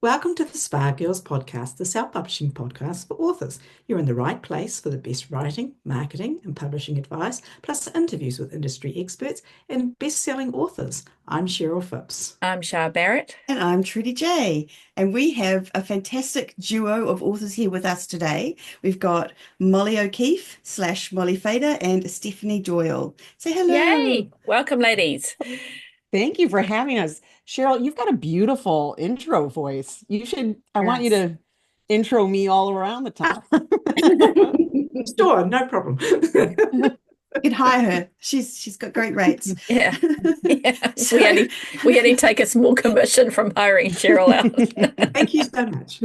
Welcome to the Spa Girls podcast, the self-publishing podcast for authors. You're in the right place for the best writing, marketing, and publishing advice, plus interviews with industry experts and best-selling authors. I'm Cheryl Phipps. I'm Shah Barrett. And I'm Trudy J. And we have a fantastic duo of authors here with us today. We've got Molly O'Keefe / Molly Fader and Stephanie Doyle. Say hello. Yay! Welcome, ladies. Thank you for having us. Cheryl, you've got a beautiful intro voice. I want you Yes. to intro me all around the time. Sure, no problem. You can hire her. She's got great rates. Yeah. Yes. So, We only take a small commission from hiring Cheryl out. Thank you so much.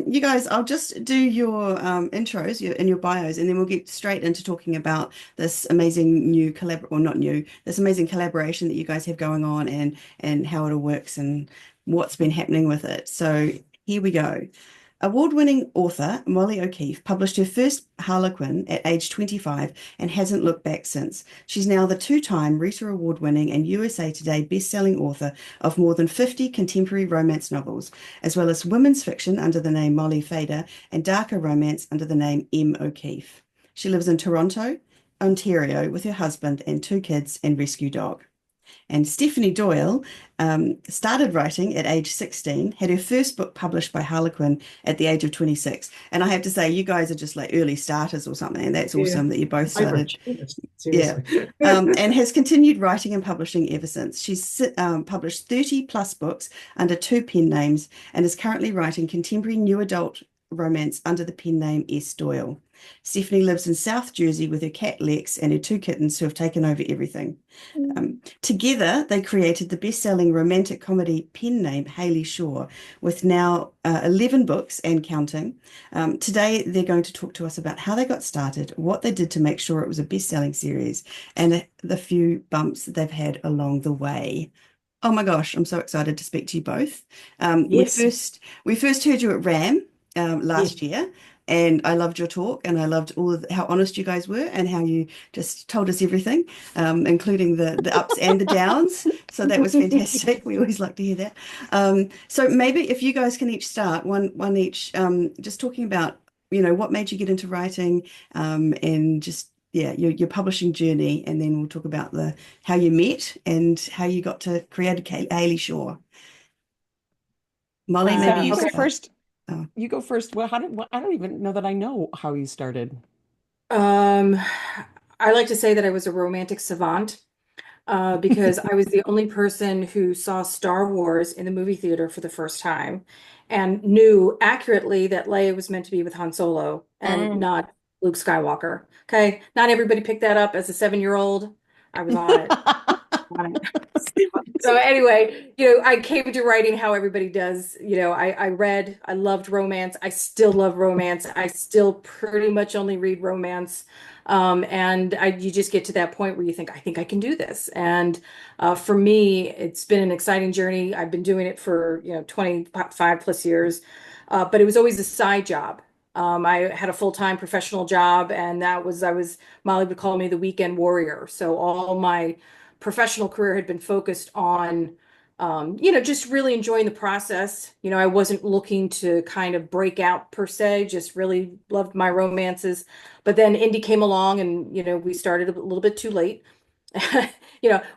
you guys, I'll just do your intros and your bios, and then we'll get straight into talking about this amazing this amazing collaboration that you guys have going on and how it all works and what's been happening with it. So here we go. Award-winning author Molly O'Keefe published her first Harlequin at age 25 and hasn't looked back since. She's now the two-time Rita Award-winning and USA Today best-selling author of more than 50 contemporary romance novels, as well as women's fiction under the name Molly Fader and darker romance under the name M. O'Keefe. She lives in Toronto, Ontario, with her husband and two kids and rescue dog. And Stephanie Doyle started writing at age 16, had her first book published by Harlequin at the age of 26. And I have to say, you guys are just like early starters or something. And that's awesome that you both started. Yeah. And has continued writing and publishing ever since. She's published 30 plus books under two pen names and is currently writing contemporary new adult romance under the pen name S. Doyle. Stephanie lives in South Jersey with her cat Lex and her two kittens who have taken over everything. Together, they created the best-selling romantic comedy pen name Hailey Shore, with now 11 books and counting. Today, they're going to talk to us about how they got started, what they did to make sure it was a best-selling series, and the few bumps that they've had along the way. Oh my gosh, I'm so excited to speak to you both. Yes. We first heard you at RAM last year. And I loved your talk, and I loved how honest you guys were, and how you just told us everything, including the ups and the downs. So that was fantastic. We always like to hear that. So maybe if you guys can each start one each, just talking about what made you get into writing, and just your publishing journey, and then we'll talk about how you met and how you got to create Hailey Shore. Molly, maybe you go start. first. Oh. You go first. Well, I don't even know that I know how you started. Um, I like to say that I was a romantic savant because I was the only person who saw Star Wars in the movie theater for the first time and knew accurately that Leia was meant to be with Han Solo and not Luke Skywalker. Okay, not everybody picked that up as a 7-year-old. I was on it. So anyway, I came to writing how everybody does. I loved romance. I still love romance. I still pretty much only read romance. You just get to that point where you think, I think I can do this. And for me, it's been an exciting journey. I've been doing it for, 25 plus years, but it was always a side job. I had a full-time professional job, and Molly would call me the weekend warrior. So all my professional career had been focused on, just really enjoying the process. I wasn't looking to kind of break out per se, just really loved my romances. But then indie came along, and, we started a little bit too late.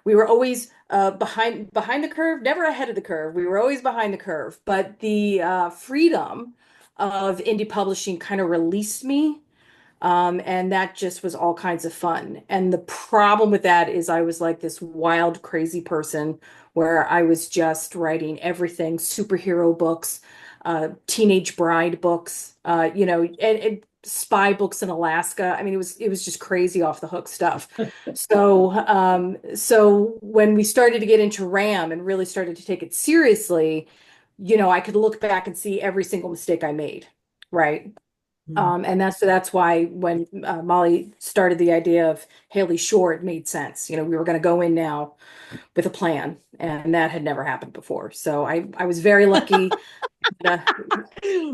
We were always behind the curve, never ahead of the curve. We were always behind the curve. But the freedom of indie publishing kind of released me. And that just was all kinds of fun. And the problem with that is I was like this wild, crazy person where I was just writing everything, superhero books, teenage bride books, and spy books in Alaska. I mean, it was just crazy off the hook stuff. So when we started to get into RAM and really started to take it seriously, I could look back and see every single mistake I made, right? And that's why when Molly started the idea of Hailey Shore, it made sense. We were going to go in now with a plan, and that had never happened before. So I was very lucky.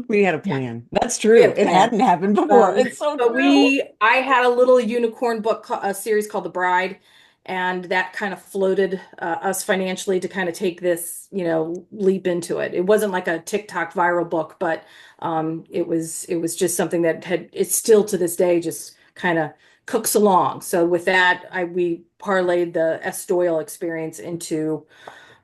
We had a plan. That's true. It hadn't happened before. It's so But true. I had a little unicorn book, a series called The Bride, And that kind of floated us financially to kind of take this, leap into it. It wasn't like a TikTok viral book, but it was just something that it's still to this day just kind of cooks along. So with that, we parlayed the S. Doyle experience into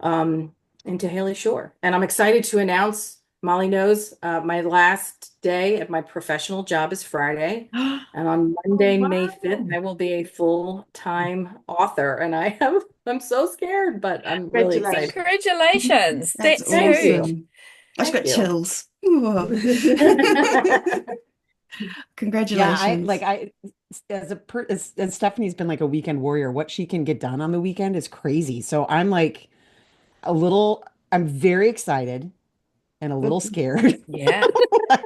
Hailey Shore. And I'm excited to announce, Molly knows, my last day at my professional job is Friday. And on Monday, May 5th, I will be a full-time author. And I'm so scared, but I'm really excited. Congratulations. That's That's Thank you. huge. awesome. I've Thank got you. chills. Ooh. Yeah, Congratulations. as Stephanie's been like a weekend warrior, what she can get done on the weekend is crazy. So I'm like I'm very excited and a little scared Yeah.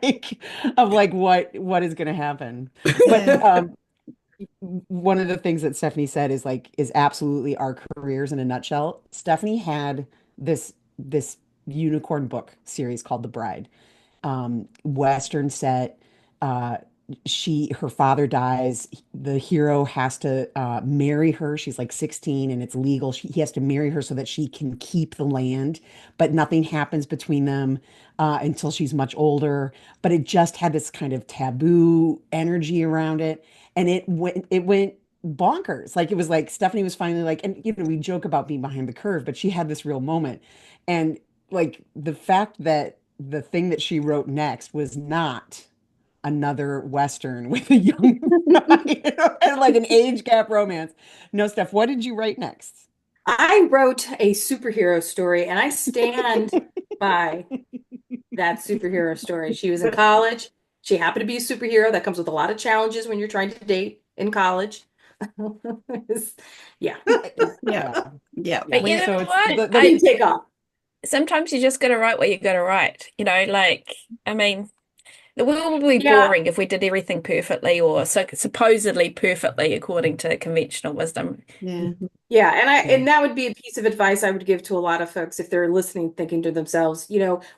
like of like what is going to happen. But Yeah. one of the things that Stephanie said is absolutely our careers in a nutshell. Stephanie had this unicorn book series called The Bride, Western set. Uh, her father dies. The hero has to marry her. She's like 16 and it's legal. He has to marry her so that she can keep the land, but nothing happens between them until she's much older. But it just had this kind of taboo energy around it, and it went bonkers. Like it was like Stephanie was finally like, and we joke about being behind the curve, but she had this real moment, and like the fact that the thing that she wrote next was not another Western with a young and like an age gap romance. No, Steph, what did you write next? I wrote a superhero story, and I stand by that superhero story. She was in college. She happened to be a superhero. That comes with a lot of challenges when you're trying to date in college. Yeah, Yeah. Yeah. But you Wait, know so it's what? it didn't take off. Sometimes you just got to write what you got to write. Like, I mean, the world would be Yeah, boring if we did everything perfectly or so supposedly perfectly according to conventional wisdom. Yeah. yeah, yeah. and that would be a piece of advice I would give to a lot of folks if they're listening, thinking to themselves,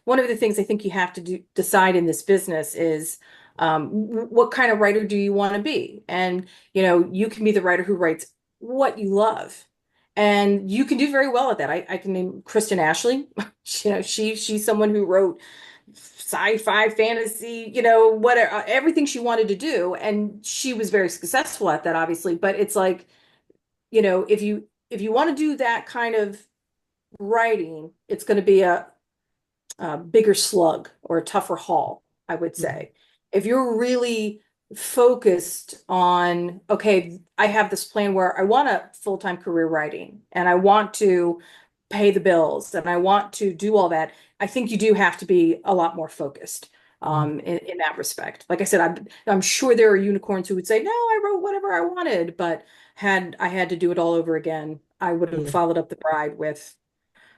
one of the things I think you have to decide in this business is what kind of writer do you want to be? And you can be the writer who writes what you love. And you can do very well at that. I can name Kristen Ashley. She's someone who wrote sci-fi, fantasy, whatever, everything she wanted to do, and she was very successful at that, obviously. But it's like, if you want to do that kind of writing, it's going to be a bigger slug or a tougher haul, I would say. If you're really focused on, okay, I have this plan where I want a full-time career writing and I want to pay the bills and I want to do all that, I think you do have to be a lot more focused in that respect. Like I said, I'm sure there are unicorns who would say, no, I wrote whatever I wanted, but had I had to do it all over again, I would have Yeah. followed up The Bride with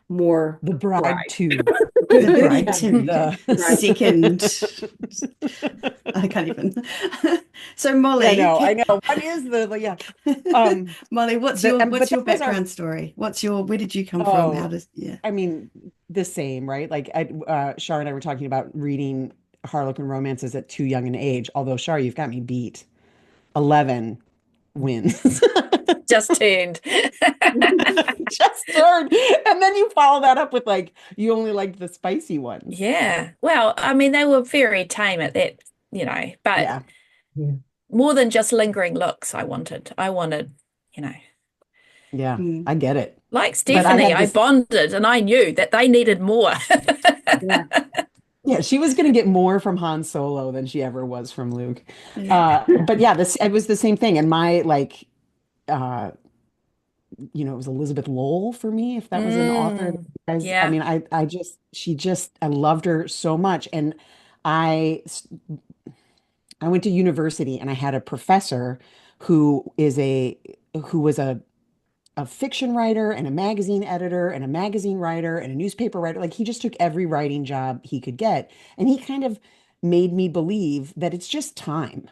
more The Bride bride. 2. The Bride Yeah, too. The right. Second. I can't even. So I Molly, know, I know. What is yeah. Molly, what's But your that was our background story? Where did you come from? How oh, does yeah. I mean, the same, right? Like Shar and I were talking about reading Harlequin romances at too young an age. Although Shar, you've got me beat. 11 wins. Just turned. Just third. And then you follow that up with like you only liked the spicy ones. Yeah. Well, I mean, they were very tame at that, but Yeah. Yeah. more than just lingering looks, I wanted, you know, Yeah. Mm. I get it. like But I Stephanie, had I this, bonded and I knew that they needed more. Yeah. yeah, she was gonna get more from Han Solo than she ever was from Luke. Yeah. But yeah, this it was the same thing. And my like uh it was Elizabeth Lowell for me, if that was an author that Mm, you guys, I yeah. mean, I loved her so much. And I I went to university and I had a professor who is who was a fiction writer and a magazine editor and a magazine writer and a newspaper writer. Like he just took every writing job he could get. And he kind of made me believe that it's just time.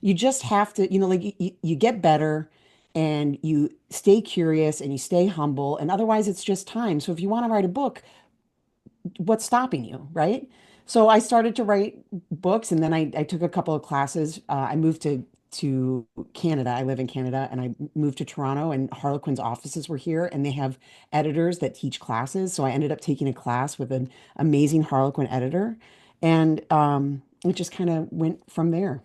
You just have to, like you get better and you stay curious and you stay humble. And otherwise, it's just time. So if you want to write a book, what's stopping you, right? So I started to write books, and then I took a couple of classes. I moved to Canada. I live in Canada, and I moved to Toronto, and Harlequin's offices were here, and they have editors that teach classes. So I ended up taking a class with an amazing Harlequin editor, and it just kind of went from there.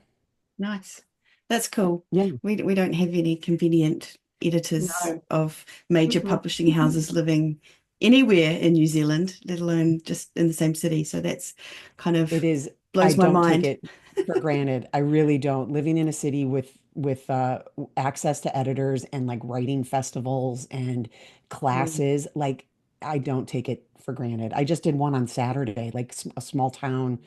Nice. That's cool. Yeah. We don't have any convenient editors No. of major publishing houses living anywhere in New Zealand, let alone just in the same city. So that's kind of It is. I blows my don't mind. take it for granted. I really don't. Living in a city with access to editors and like writing festivals and classes, like I don't take it for granted. I just did one on Saturday, like a small town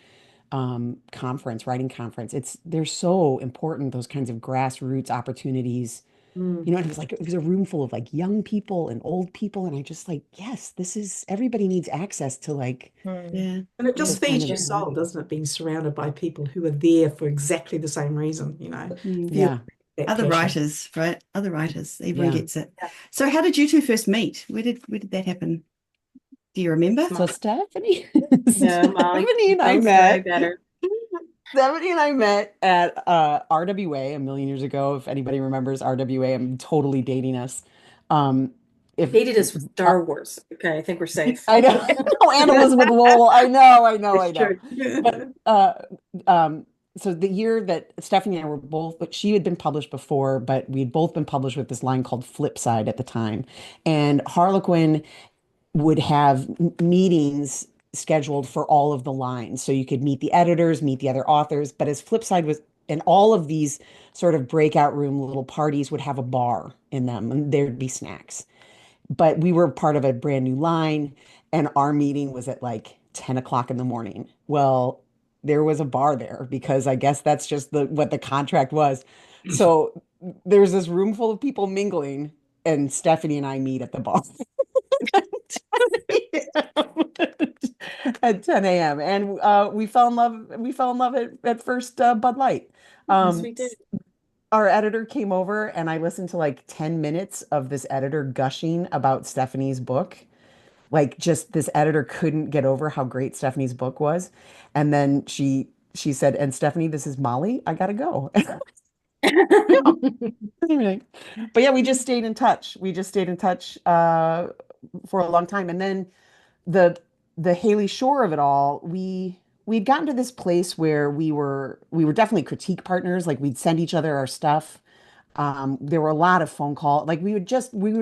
conference, writing conference. They're so important, those kinds of grassroots opportunities. You know, and it was a room full of like young people and old people, and I just like, yes, this is everybody needs access to like Yeah. And it just this kind feeds of your soul, doesn't it? Being surrounded by people who are there for exactly the same reason, you know, Mm. feel yeah. that Other passion. writers, right? Other writers, everyone Yeah. gets it. So how did you two first meet? Where did that happen? Do you remember? So Stephanie, Yeah, Molly, Stephanie and I tell the story met. better. Stephanie and I met at RWA a million years ago. If anybody remembers RWA, I'm totally dating us. If Dated us with uh, Star Wars. Okay, I think we're safe. I know, and Elizabeth Lowell. I know. It's true. But so the year that Stephanie and I were both, but she had been published before, but we'd both been published with this line called Flipside at the time, and Harlequin would have meetings scheduled for all of the lines. So you could meet the editors, meet the other authors. But as Flipside was, and all of these sort of breakout room little parties would have a bar in them and there'd be snacks. But we were part of a brand new line, and our meeting was at like 10 o'clock in the morning. Well, there was a bar there because I guess that's just what the contract was. So there's this room full of people mingling, and Stephanie and I meet at the bar. At 10 a.m. And we fell in love. We fell in love at first Bud Light. Yes, we did. Our editor came over, and I listened to like 10 minutes of this editor gushing about Stephanie's book. Like, just this editor couldn't get over how great Stephanie's book was. And then she said, "And Stephanie, this is Molly. I gotta go." But yeah, we just stayed in touch. We just stayed in touch for a long time. And then the Hailey Shore of it all, we'd gotten to this place where we were definitely critique partners. Like, we'd send each other our stuff. There were a lot of phone call. Like, we were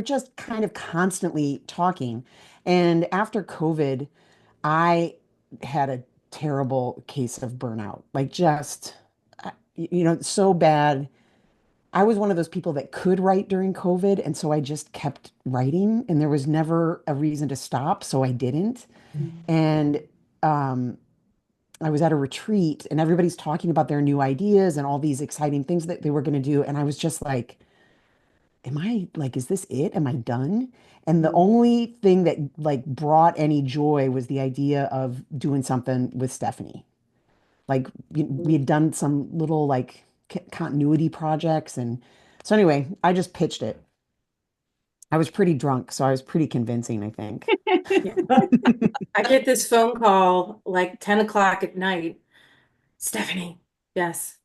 just kind of constantly talking. And after COVID, I had a terrible case of burnout. Like, just so bad. I was one of those people that could write during COVID, and so I just kept writing, and there was never a reason to stop, so I didn't. And um, I was at a retreat, and everybody's talking about their new ideas and all these exciting things that they were going to do, and I was just like, "Am I like, is this it? Am I done?" And the only thing that like brought any joy was the idea of doing something with Stephanie. Like, we had done some little like continuity projects, and so anyway, I just pitched it. I was pretty drunk, so I was pretty convincing, I think. I get this phone call like 10 o'clock at night. Stephanie, yes,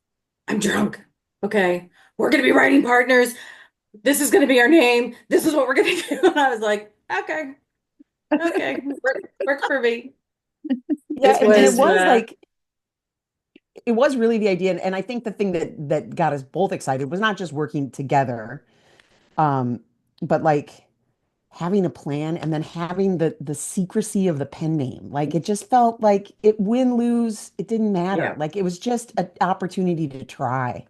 I'm drunk. Okay, we're going to be writing partners. This is going to be our name. This is what we're going to do. And I was like, okay, works for me. Yeah, It and it was, was like it was really the idea, and I think the thing that got us both excited was not just working together, but like having a plan and then having the secrecy of the pen name. Like, it just felt like it win lose, it didn't matter. Yeah. Like, it was just an opportunity to try.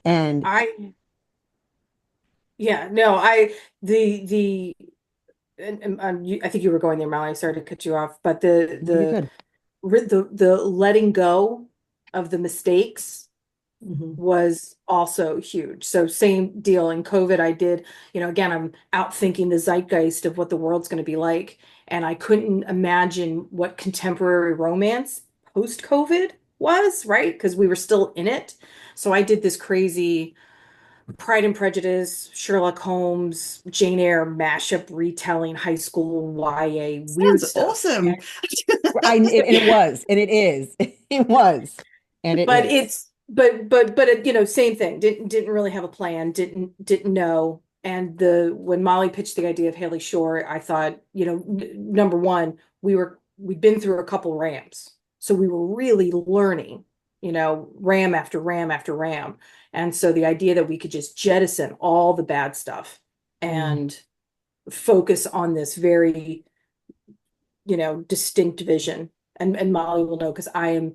And yeah, no, I think you were going there, Molly. Sorry to cut you off, but you're good. the letting go of the mistakes was also huge. So same deal in COVID. I did, again, I'm out thinking the zeitgeist of what the world's going to be like. And I couldn't imagine what contemporary romance post-COVID was, right? Because we were still in it. So I did this crazy Pride and Prejudice, Sherlock Holmes, Jane Eyre mashup retelling high school YA weird Sounds stuff. awesome. And it was, and it is. It was, and it But is. but same thing. Didn't really have a plan. Didn't know. And when Molly pitched the idea of Hailey Shore, I thought, number one, we'd been through a couple rams, so we were really learning, ram after ram after ram. And so the idea that we could just jettison all the bad stuff and focus on this very, distinct vision. And Molly will know, because I am,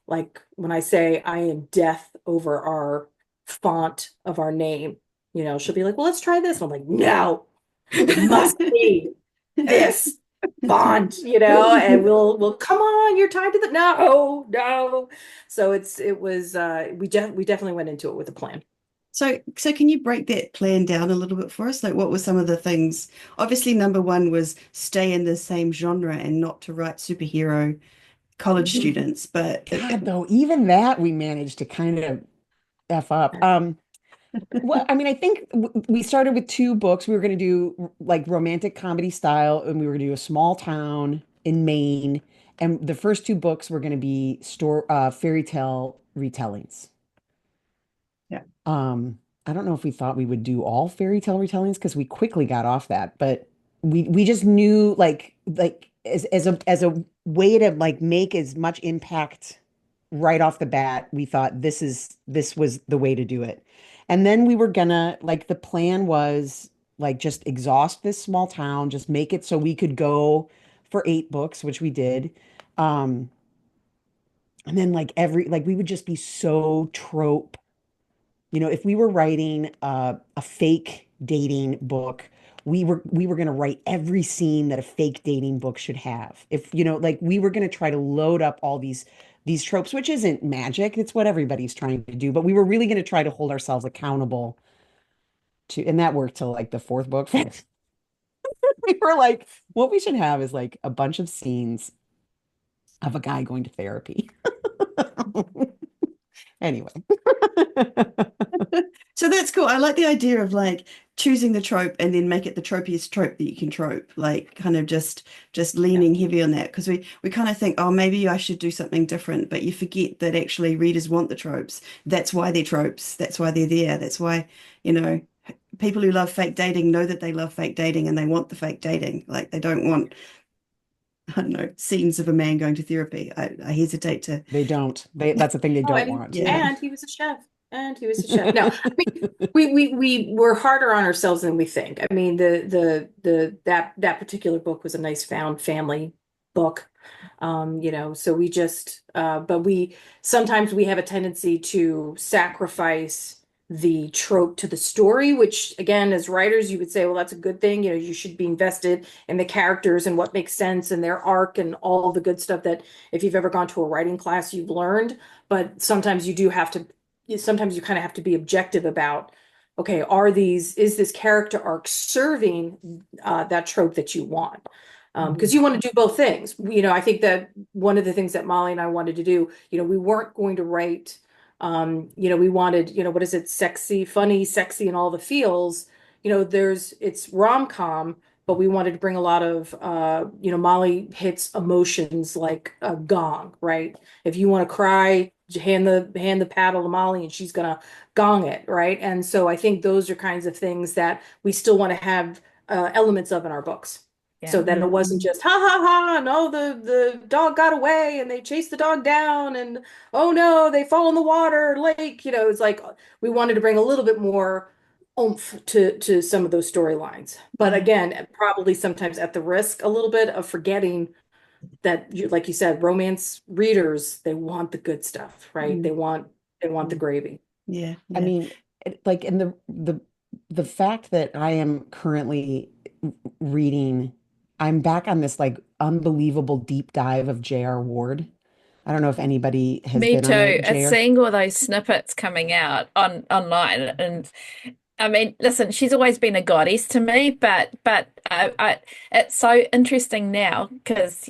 like, when I say I am death over our font of our name, she'll be like, well, let's try this. And I'm like, no, it must be this font, and we'll come on, you're tied to the no. So we definitely went into it with a plan. So can you break that plan down a little bit for us? Like, what were some of the things? Obviously, number one was stay in the same genre and not to write superhero college students. But God, though, even that we managed to kind of F up. Well, I mean, I think we started with 2 books. We were going to do like romantic comedy style, and we were going to do a small town in Maine. And the first 2 books were going to be fairy tale retellings. Yeah. I don't know if we thought we would do all fairy tale retellings, because we quickly got off that, but we just knew like as a way to like make as much impact right off the bat, we thought this was the way to do it. And then we were gonna, like, the plan was like just exhaust this small town, just make it so we could go for 8 books, which we did. Um, and then like we would just be so trope. If we were writing a fake dating book, we were going to write every scene that a fake dating book should have. If like, we were going to try to load up all these tropes, which isn't magic, it's what everybody's trying to do, but we were really going to try to hold ourselves accountable to, and that worked till like the 4th book. We were like, what we should have is like a bunch of scenes of a guy going to therapy. Anyway. So that's cool. I like the idea of like choosing the trope and then make it the tropiest trope that you can trope, like kind of just leaning heavy on that, because we kind of think, oh, maybe I should do something different, but you forget that actually readers want the tropes. That's why they're tropes. That's why they're there. That's why, people who love fake dating know that they love fake dating and they want the fake dating. Like, they don't want, I don't know, scenes of a man going to therapy. I hesitate to. They don't. That's the thing they don't want. Yeah. And he was a chef. No, I mean, we were harder on ourselves than we think. I mean, that particular book was a nice found family book. So we just but sometimes we have a tendency to sacrifice the trope to the story, which, again, as writers, you would say, well, that's a good thing. You should be invested in the characters and what makes sense and their arc and all the good stuff that, if you've ever gone to a writing class, you've learned. But sometimes you kind of have to be objective about, okay, is this character arc serving that trope that you want? Because you want to do both things. I think that one of the things that Molly and I wanted to do, we weren't going to write, we wanted, what is it? Funny, sexy, and all the feels. It's rom-com, but we wanted to bring a lot of, Molly hits emotions like a gong, right? If you want to cry, hand the paddle to Molly and she's gonna gong it, right? And so I think those are kinds of things that we still want to have elements of in our books. So that it wasn't just ha ha ha, no, the dog got away and they chased the dog down, and oh no, they fall in the water lake. It's like we wanted to bring a little bit more oomph to some of those storylines. But again, probably sometimes at the risk a little bit of forgetting that, like you said, romance readers, they want the good stuff, right? They want the gravy. Yeah. I mean, like, and the fact that I am currently reading, I'm back on this like unbelievable deep dive of J.R. Ward. I don't know if anybody has Me been too. on it, And JR. seeing all those snippets coming out online, and I mean, listen, she's always been a goddess to me, but it's so interesting now because,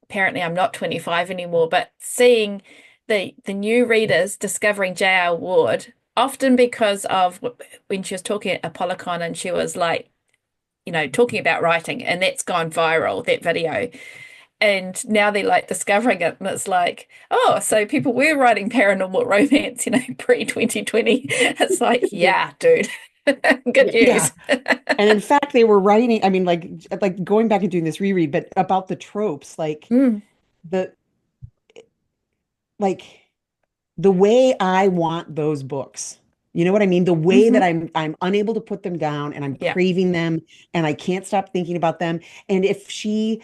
apparently I'm not 25 anymore, but seeing the new readers discovering J.R. Ward, often because of when she was talking at Apollicon and she was like, talking about writing, and that's gone viral, that video. and now they're like discovering it, and it's like, oh, so people were writing paranormal romance, pre-2020. It's like, Yeah. yeah, dude. Good Yeah. news. And in fact, they were writing, I mean, like going back and doing this reread, but about the tropes, Mm, the like the way I want those books. You know what I mean? The way that hmm I'm unable to put them down and I'm Yeah. craving them and I can't stop thinking about them. And if she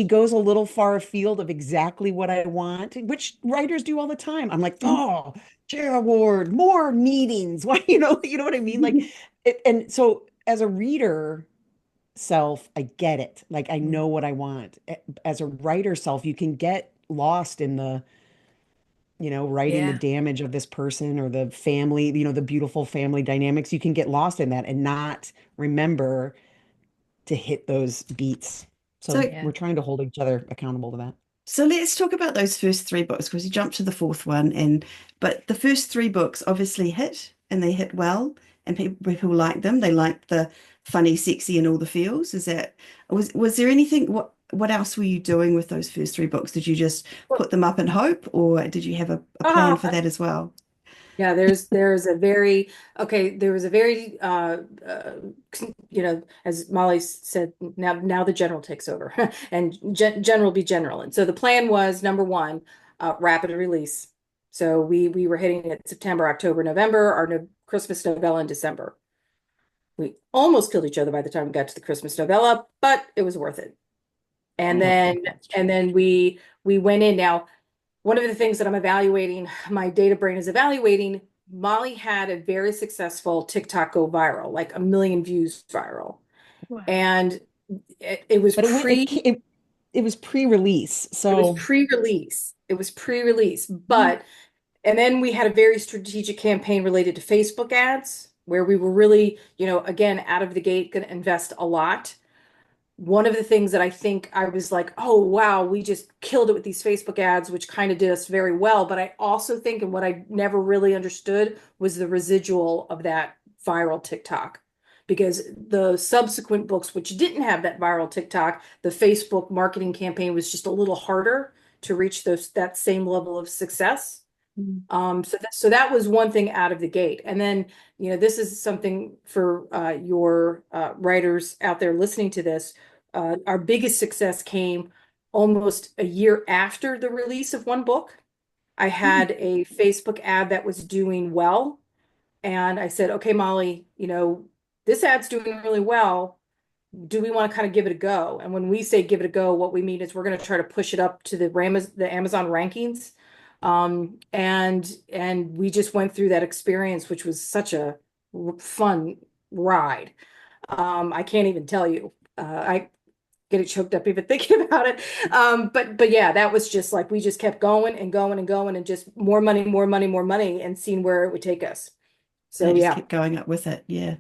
goes a little far afield of exactly what I want, which writers do all the time, I'm like, Mhm. oh, chair award, more meetings. Why, you know what I mean? Like and so as a reader self, I get it. Like I know what I want. As a writer self, you can get lost in the writing the Yeah. damage of this person or the family, the beautiful family dynamics. You can get lost in that and not remember to hit those beats. So, So Yeah. we're trying to hold each other accountable to that. so let's talk about those first three books because you jumped to the fourth one, but the first three books obviously hit and they hit well, and people like them. They like the funny, sexy, and all the feels. Was there anything? What else were you doing with those first three books? Did you just put them up in hope, or did you have a plan for Ah, that as well? yeah, there's a very okay, there was a very as Molly said, now the general takes over and general be general. And so the plan was number one, rapid release. So we were hitting it September, October, November, our no Christmas novella in December. We almost killed each other by the time we got to the Christmas novella, but it was worth it. I And don't then think that's and true. then we went in. Now one of the things that I'm evaluating, my data brain is evaluating, Molly had a very successful TikTok go viral, like 1 million views viral. Wow. And it was But it was pre-release. it was So pre-release. It was pre-release. Mm. And then we had a very strategic campaign related to Facebook ads where we were really, again, out of the gate, going to invest a lot. One of the things that I think I was like, oh, wow, we just killed it with these Facebook ads, which kind of did us very well. But I also think, and what I never really understood was the residual of that viral TikTok. Because the subsequent books, which didn't have that viral TikTok, the Facebook marketing campaign was just a little harder to reach that same level of success. So that was one thing out of the gate. And then, this is something for your writers out there listening to this. Our biggest success came almost a year after the release of one book. I had a Facebook ad that was doing well. And I said, okay, Molly, this ad's doing really well. Do we want to kind of give it a go? And when we say give it a go, what we mean is we're going to try to push it up to the Amazon rankings. And we just went through that experience, which was such a fun ride. I can't even tell you. I get it choked up even thinking about it. But yeah, that was just like we just kept going and going and going and just more money, more money, more money, and seeing where it would take us. And So it just yeah, kept going up with it. Yeah.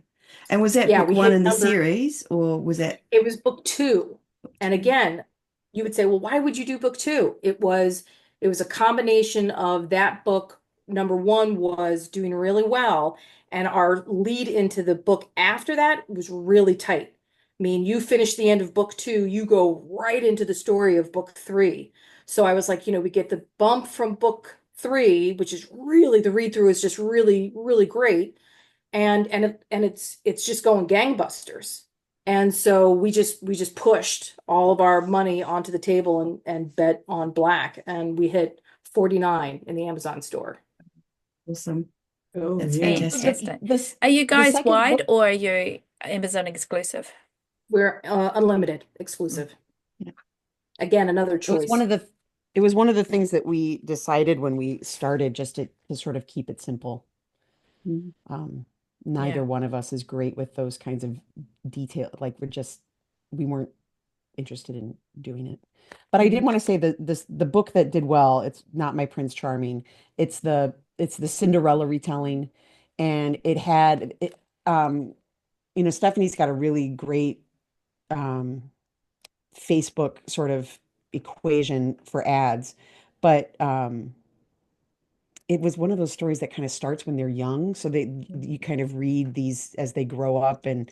And was that yeah, book we one hit in the number. series, or was that It was book two. book And two? again, you would say, well, why would you do book two? It was a combination of that book. Number one was doing really well, and our lead into the book after that was really tight. I mean, you finish the end of book two, you go right into the story of book three. So I was like, we get the bump from book three, which is really the read through is just really, really great, and it's just going gangbusters. And so we just pushed all of our money onto the table and bet on black, and we hit 49 in the Amazon store. Awesome. Oh, That's yeah. fantastic. Fantastic. this Are you the guys second wide book. or are you Amazon exclusive? We're unlimited exclusive. Yeah. Again, another It was one choice. of the it was one of the things that we decided when we started just to sort of keep it simple. Mm. Um, Yeah. Neither one of us is great with those kinds of detail. Like we weren't interested in doing it. But I did want to say that the book that did well, it's not My Prince Charming. It's the Cinderella retelling. And Stephanie's got a really great um Facebook sort of equation for ads. But it was one of those stories that kind of starts when they're young. So you kind of read these as they grow up, and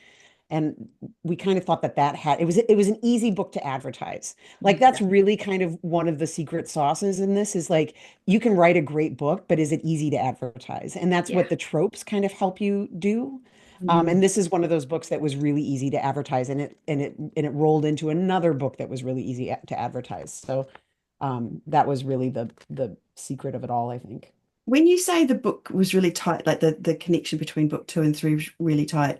And we kind of thought that had it was an easy book to advertise. Like that's really kind of one of the secret sauces in this is like you can write a great book, but is it easy to advertise? And that's Yeah. what the tropes kind of help you do. Mm. And this is one of those books that was really easy to advertise, and it rolled into another book that was really easy to advertise. So that was really the secret of it all, I think. When you say the book was really tight, like the connection between book 2 and 3 was really tight,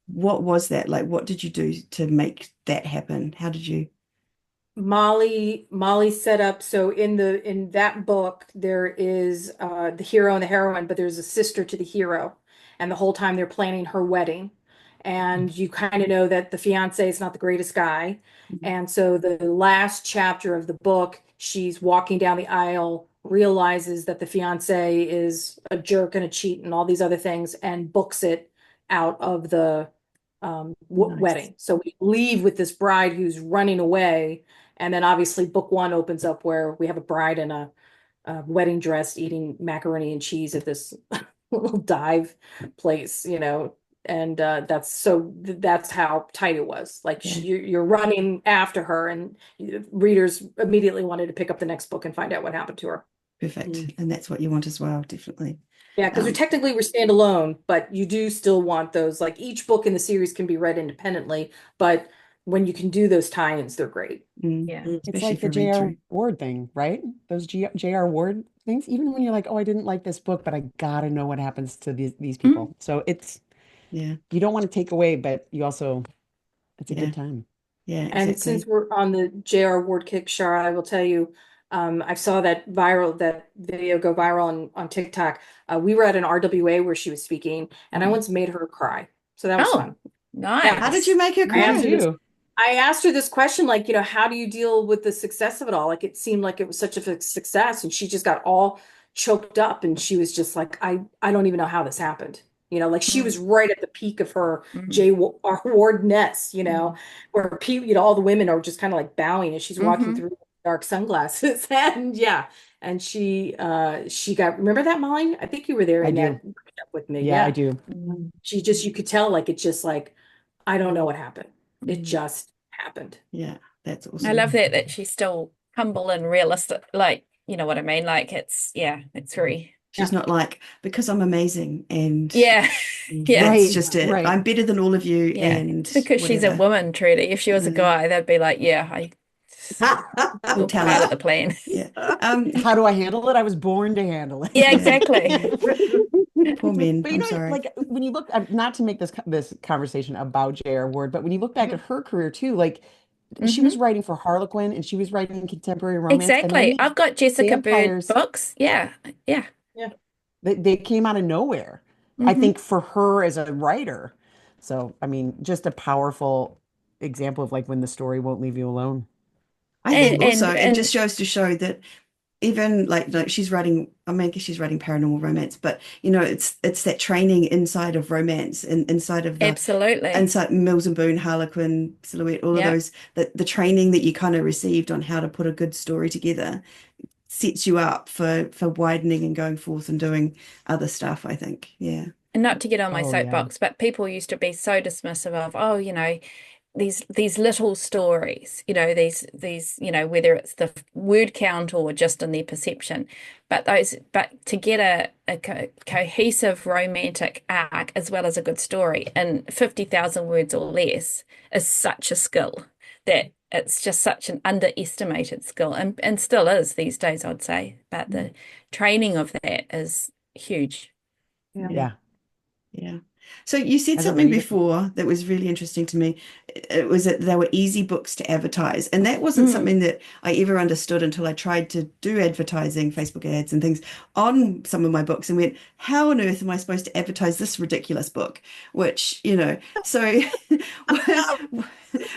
what was that? Like, what did you do to make that happen? How did you? Molly set up, so in that book there is the hero and the heroine, but there's a sister to the hero, and the whole time they're planning her wedding, and you kind of know that the fiance is not the greatest guy, and so the last chapter of the book, she's walking down the aisle, realizes that the fiance is a jerk and a cheat and all these other things, and books it out of the Nice. wedding. So we leave with this bride who's running away. And then obviously book 1 opens up where we have a bride in a wedding dress eating macaroni and cheese at this little dive place, and that's how tight it was. Like Yeah. you're running after her, and readers immediately wanted to pick up the next book and find out what happened to her. Perfect. And that's what you want as well, definitely. Yeah, because we're technically standalone, but you do still want those. Like each book in the series can be read independently, but when you can do those tie-ins, they're great. Yeah. It's Especially like the for J.R. read-through. Ward thing, right? Those J.R. Ward things. Even when you're like, oh, I didn't like this book, but I gotta know what happens to these people. So Yeah. you don't want to take away, but you also it's a Yeah. good time. Yeah, And exactly. since we're on the J.R. Ward kick, Shara, I will tell you, I saw that video go viral on TikTok. We were at an RWA where she was speaking, and I once made her cry. So that was Oh, fun. nice. How did you make her I cry? asked her this, You. I asked her this question, like, how do you deal with the success of it all? Like, it seemed like it was such a success, and she just got all choked up, and she was just like, I don't even know how this happened. Like she was right at the peak of her J.R. Ward-ness, where all the women are just kind of like bowing as she's walking through dark sunglasses, and and she got, remember that, Molly? I think you were there I in do. that workshop with me. Yeah, I Yeah, do. you could tell, like, it's just like, I don't know what happened. It just happened. Yeah, that's I awesome. love that she's still humble and realistic. Like, you know what I mean? Like it's very She's not like, because I'm amazing and yeah. Yeah. Right, that's just it. right. I'm better than all of you Yeah. and It's because she's a whatever. woman, truly. If she was a Yeah. guy, they'd be like, yeah, We'll all tell part her. of the plan. Yeah. How do I handle it? I was born to handle it. Yeah, Yeah. exactly. Poor men. But you I'm know, sorry. like when you look, not to make this conversation about J.R. Ward, but when you look back at her career too, like she was writing for Harlequin and she was writing contemporary romance, and then Exactly. I've got Jessica Bird vampires, books. Yeah. Yeah. Yeah. they came out of nowhere. I think for her as a writer. So, I mean, just a powerful example of like when the story won't leave you alone. I think also And it just shows to show that even like she's writing, I mean, I guess she's writing paranormal romance, but it's that training inside of romance and inside of the absolutely. inside Mills and Boone, Harlequin, Silhouette, all of Yeah. those, the training that you kind of received on how to put a good story together sets you up for widening and going forth and doing other stuff, I think. Yeah. And not to get on my Oh, yeah. soapbox, but people used to be so dismissive of, oh, these little stories, these whether it's the word count or just in their perception, but to get a cohesive romantic arc as well as a good story in 50,000 words or less is such a skill that it's just such an underestimated skill and still is these days, I'd say. But the training of that is huge. Yeah. Yeah. So you said As a something reader. before that was really interesting to me. It was that they were easy books to advertise. And that wasn't something that I ever understood until I tried to do advertising, Facebook ads and things on some of my books and went, how on earth am I supposed to advertise this ridiculous book? Which, so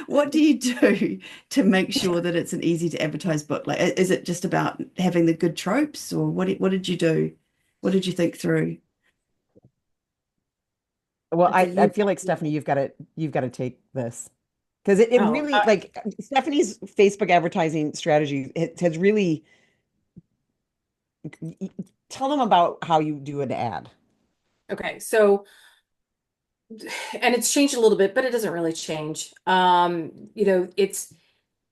what do you do to make sure that it's an easy to advertise book? Like, is it just about having the good tropes or what did you do? What did you think through? Well, That's a I huge feel like Stephanie, you've got to take this because it Oh, really like Stephanie's Facebook advertising strategy has really tell them about how you do an ad. okay. So and it's changed a little bit, but it doesn't really change.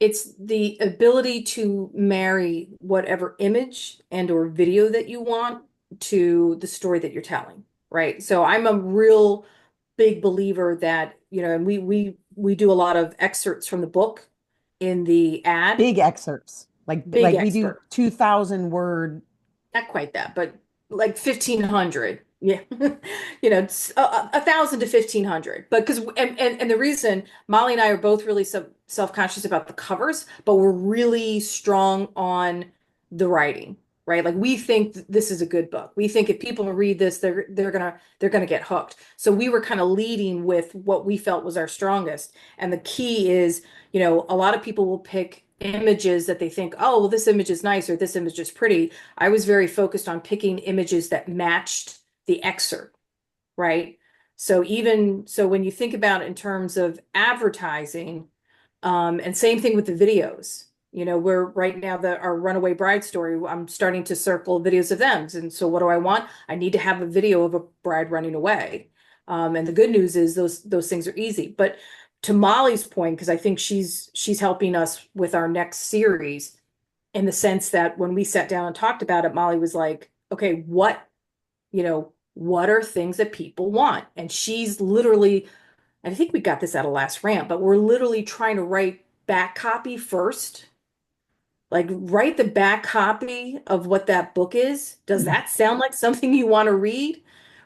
It's the ability to marry whatever image and or video that you want to the story that you're telling, right? So I'm a real big believer that, and we do a lot of excerpts from the book in the ad, Big excerpts. big Like we do expert. 2,000 word. Not quite that, but like 1,500. Yeah. It's 1,000 to 1,500. But because, and the reason Molly and I are both really self-conscious about the covers, but we're really strong on the writing, right? Like we think this is a good book. We think if people read this, they're gonna get hooked. So we were kind of leading with what we felt was our strongest. And the key is, a lot of people will pick images that they think, oh, well, this image is nice or this image is pretty. I was very focused on picking images that matched the excerpt, right? So when you think about it in terms of advertising, and same thing with the videos, we're right now our Runaway Bride story, I'm starting to circle videos of them. And so what do I want? I need to have a video of a bride running away. And the good news is those things are easy. But to Molly's point, because I think she's helping us with our next series in the sense that when we sat down and talked about it, Molly was like, okay, what are things that people want? And she's literally, I think we got this at a last rant, but we're literally trying to write back copy first. Like write the back copy of what that book is. Does that sound like something you want to read?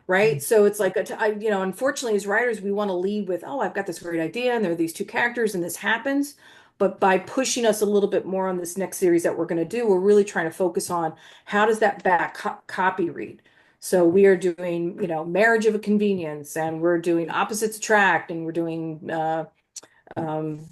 Right. So it's like, unfortunately, as writers, we want to lead with, oh, I've got this great idea and there are these two characters and this happens. But by pushing us a little bit more on this next series that we're going to do, we're really trying to focus on how does that back copy read? So we are doing, marriage of a convenience, and we're doing opposites attract, and we're doing, um,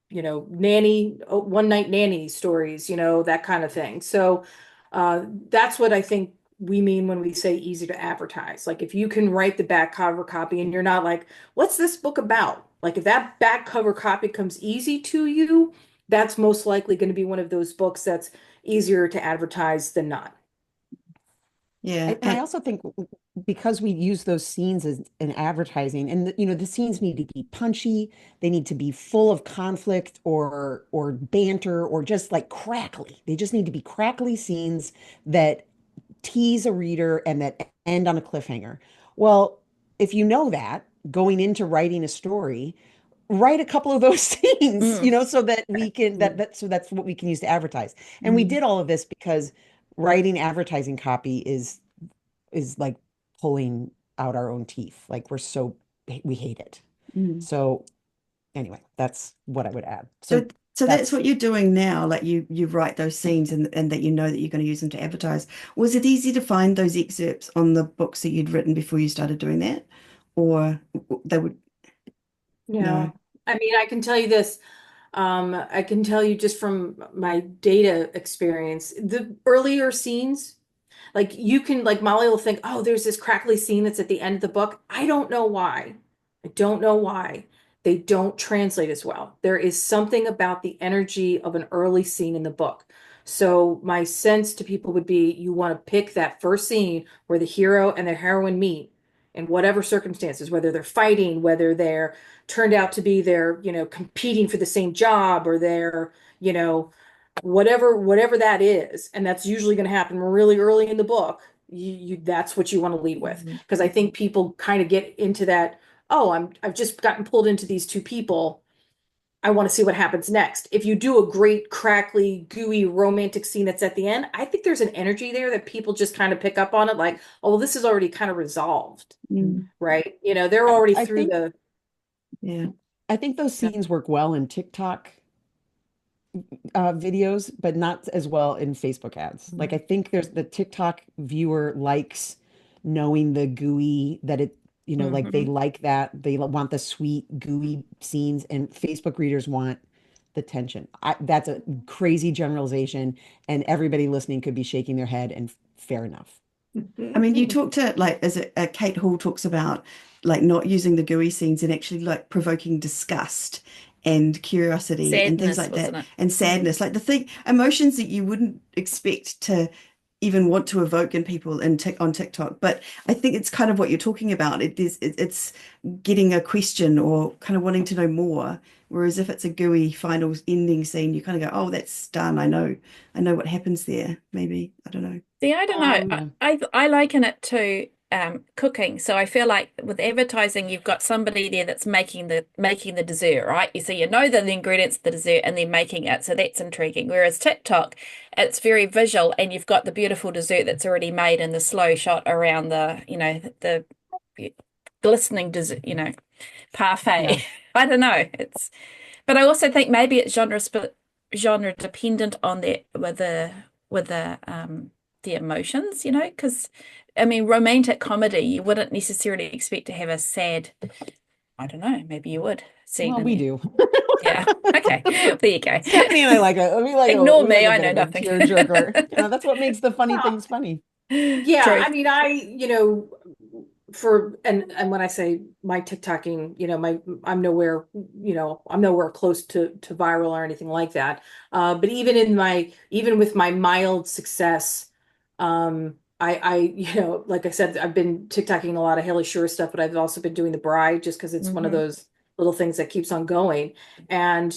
nanny, one night nanny stories, that kind of thing. So that's what I think we mean when we say easy to advertise. Like if you can write the back cover copy and you're not like, what's this book about? Like if that back cover copy comes easy to you, that's most likely going to be one of those books that's easier to advertise than not. Yeah. I also think because we use those scenes as in advertising, and the scenes need to be punchy, they need to be full of conflict or banter or just like crackly. They just need to be crackly scenes that tease a reader and that end on a cliffhanger. Well, if you know that going into writing a story, write a couple of those scenes, so that we can so that's what we can use to advertise. And we did all of this because writing advertising copy is like pulling out our own teeth. Like we hate it. So anyway, that's what I would add. So that's what you're doing now. Like you write those scenes and that that you're going to use them to advertise. Was it easy to find those excerpts on the books that you'd written before you started doing that? Or they would Yeah. no. I mean, I can tell you this. I can tell you just from my data experience, the earlier scenes, like Molly will think, oh, there's this crackly scene that's at the end of the book. I don't know why. I don't know why they don't translate as well. There is something about the energy of an early scene in the book. So my sense to people would be you want to pick that first scene where the hero and the heroine meet in whatever circumstances, whether they're fighting, whether they're turned out to be they're, competing for the same job, or they're, you know, whatever that is, and that's usually going to happen really early in the book. That's what you want to lead with, because I think people kind of get into that, oh, I've just gotten pulled into these two people, I want to see what happens next. If you do a great crackly gooey romantic scene that's at the end, I think there's an energy there that people just kind of pick up on it, like, oh, well, this is already kind of resolved, right? They're already I through think Yeah. I think those scenes work well in TikTok videos, but not as well in Facebook ads. Like I think there's the TikTok viewer likes knowing the gooey that it, like they like that. They want the sweet gooey scenes, and Facebook readers want the tension. That's a crazy generalization, and everybody listening could be shaking their head, and fair enough. I mean, you talk to like Kate Hall talks about like not using the gooey scenes and actually like provoking disgust and curiosity and things Sadness, like that, wasn't it? and sadness, like emotions that you wouldn't expect to even want to evoke in people on TikTok. But I think it's kind of what you're talking about. It's getting a question or kind of wanting to know more. Whereas if it's a gooey final ending scene, you kind of go, oh, that's done. I know what happens there. Maybe. I don't know. See, I don't know. Yeah. I liken it to cooking. So I feel like with advertising, you've got somebody there that's making the dessert, right? You see, you know the ingredients of the dessert and they're making it. So that's intriguing. Whereas TikTok, it's very visual and you've got the beautiful dessert that's already made in the slow shot around the glistening dessert, parfait. Yeah. I don't know. But I also think maybe it's genre dependent on the emotions, because I mean, romantic comedy, you wouldn't necessarily expect to have a sad, I don't know, maybe you would scene Well, in we there. do. Yeah. Okay. There you go. Stephanie and I Ignore we like me, a I bit know of a nothing. tearjerker. That's what makes the funny Well, things funny. yeah, True. I mean, and when I say my TikToking, I'm nowhere close to viral or anything like that. But even with my mild success, like I said, I've been TikToking a lot of Hailey Shore stuff, but I've also been doing the bride just because it's one of Hmm. those little things that keeps on going. And,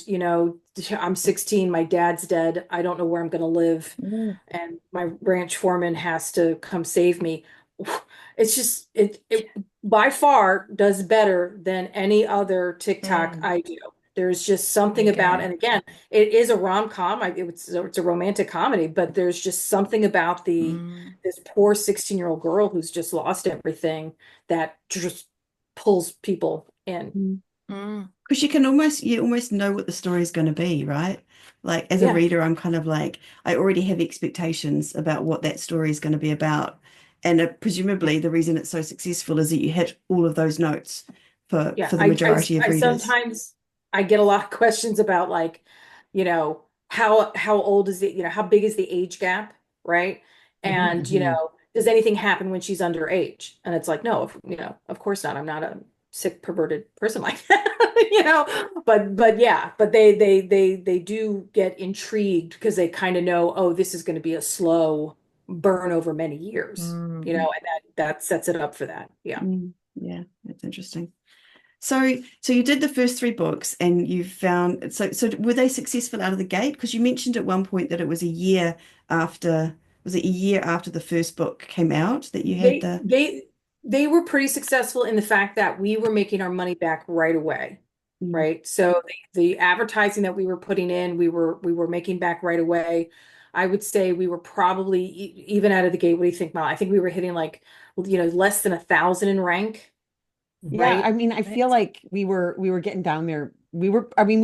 I'm 16, my dad's dead. I don't know where I'm going to live, and my ranch foreman has to come save me. It's just it by far does better than any other TikTok Mm, I do. There's just there something you about, go. and again, it is a rom-com. It's a romantic comedy, but there's just something about Mm, this poor 16-year-old girl who's just lost everything that just pulls people in. mm, Because you almost know what the story is going to be, right? Like as a Yeah. reader, I'm kind of like, I already have expectations about what that story is going to be about. And presumably the reason it's so successful is that you hit all of those notes Yeah, for the majority of I readers. sometimes I get a lot of questions about like, how old is it, how big is the age gap, right? Mhm. And, Hmm. does anything happen when she's underage? And it's like, no, of course not. I'm not a sick, perverted person like that, but yeah, but they do get intrigued because they kind of know, oh, this is going to be a slow burn over many years, mm. and that sets it up for that. Yeah. Yeah, that's interesting. So you did the first three books and you found so were they successful out of the gate? Because you mentioned at one point that it was a year after, was it a year after the first book came out that you had They the they they were pretty successful in the fact that we were making our money back right away, Mm. right? So the advertising that we were putting in, we were making back right away. I would say we were probably even out of the gate. What do you think, Mal? I think we were hitting like, less than 1,000 in rank, Yeah, I right? mean, I feel That's like we were getting down there. I mean,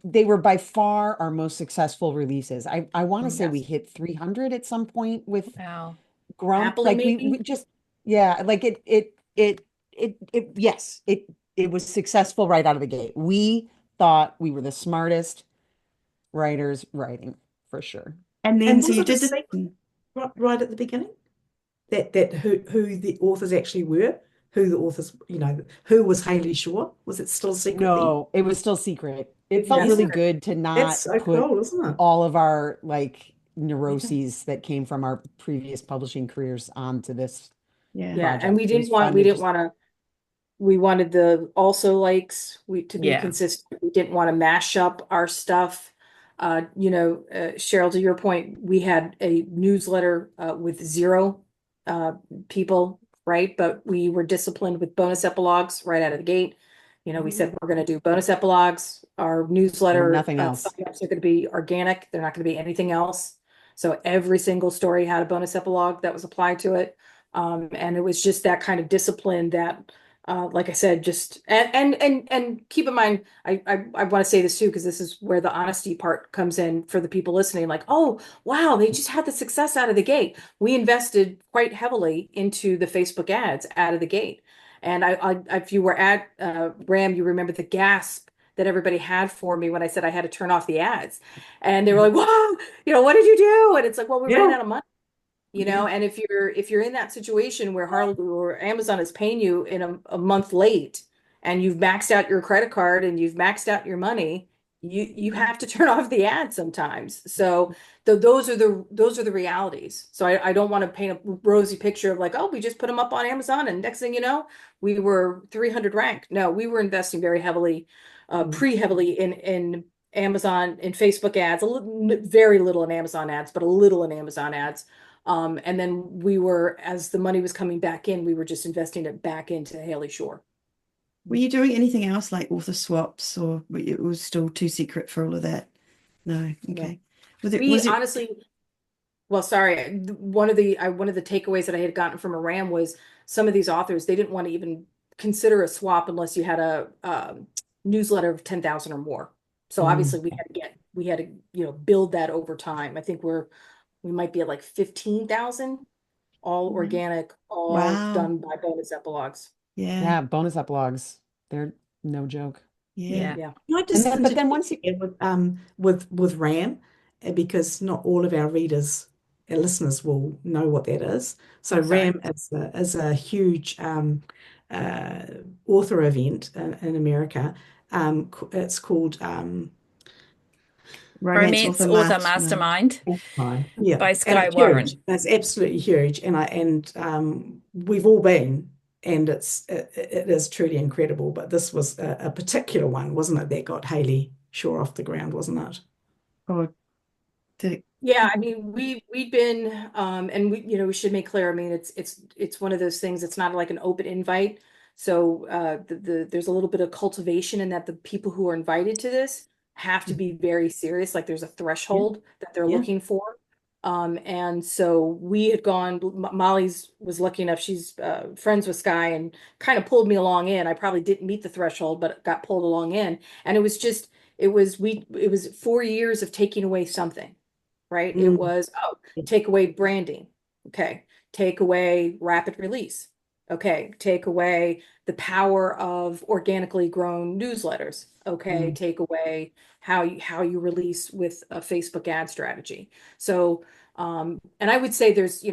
they were by far our most successful releases. I want to say we Yes. hit 300 at some point with wow. Grump. Happily, Like we maybe. just, yeah, like yes, it was successful right out of the gate. We thought we were the smartest writers writing for sure. and then And so was you it a did the secret right at the beginning? That who the authors actually were, who the authors, who was Hailey Shore? Was it still a secret then? No, it was still secret. It felt Yes. really Yeah, good to that's not so put cool, isn't it? all of our like Yeah. neuroses that came from our previous publishing careers onto this yeah. Yeah, and project. It was fun we to didn't just, want to we wanted the also likes to be Yeah. consistent. We didn't want to mash up our stuff. Cheryl, to your point, we had a newsletter with zero uh, people, right? But we were disciplined with bonus epilogues right out of the gate. We Mhm. said we're going to do bonus epilogues. Our and newsletter nothing else. sign-ups are going to be organic. They're not going to be anything else. So every single story had a bonus epilogue that was applied to it. And it was just that kind of discipline that like I said, just and keep in mind, I want to say this too, because this is where the honesty part comes in for the people listening. Like, oh wow, they just had the success out of the gate. We invested quite heavily into the Facebook ads out of the gate, and if you were at Ram, you remember the gasp that everybody had for me when I said I had to turn off the ads, and they were like, "Wow, what did you do?" And it's like, "Well, we ran Yeah, out of money." yeah. And if you're in that situation where Harley or Amazon is paying you in a month late and you've maxed out your credit card and you've maxed out your money, you have to turn off the ads sometimes. So those are the realities. So I don't want to paint a rosy picture of like, oh, we just put them up on Amazon and next thing you know, we were 300 ranked. No, we were investing very heavily, pretty heavily in Amazon and Facebook ads, very little in Amazon ads, but a little in Amazon ads. And then we were, as the money was coming back in, we were just investing it back into Hailey Shore. Were you doing anything else like author swaps, or it was still too secret for all of that? No. Okay. We honestly, well, sorry, one of the takeaways that I had gotten from Aram was some of these authors, they didn't want to even consider a swap unless you had a newsletter of 10,000 or more. So obviously we had to build that over time. I think we might be at like 15,000, all organic, all done by bonus epilogues. Yeah, bonus epilogues. They're no joke. Yeah. Yeah. Can I just But then once you with RAM, because not all of our readers and listeners will know what that is. So Sorry. RAM is a huge author event in America. It's called Romance Romance Author Author Mastermind. Mastermind yeah, by and Sky it's Warren. huge. It's absolutely huge, and we've all been, and it is truly incredible. But this was a particular one, wasn't it? That got Hailey Shore off the ground, wasn't it? Oh, did it? Yeah, I mean, we'd been, and we should make clear. I mean, it's one of those things. It's not like an open invite. So there's a little bit of cultivation in that the people who are invited to this have to be very serious. Like there's a threshold that they're Yeah. looking for. And so we had gone. Molly's was lucky enough. She's friends with Sky and kind of pulled me along in. I probably didn't meet the threshold, but got pulled along in. And it was 4 years of taking away something. Right? It was, take away branding. Okay. Take away rapid release. Okay. Take away the power of organically grown newsletters. Okay. Take away how you release with a Facebook ad strategy. So, and I would say there's,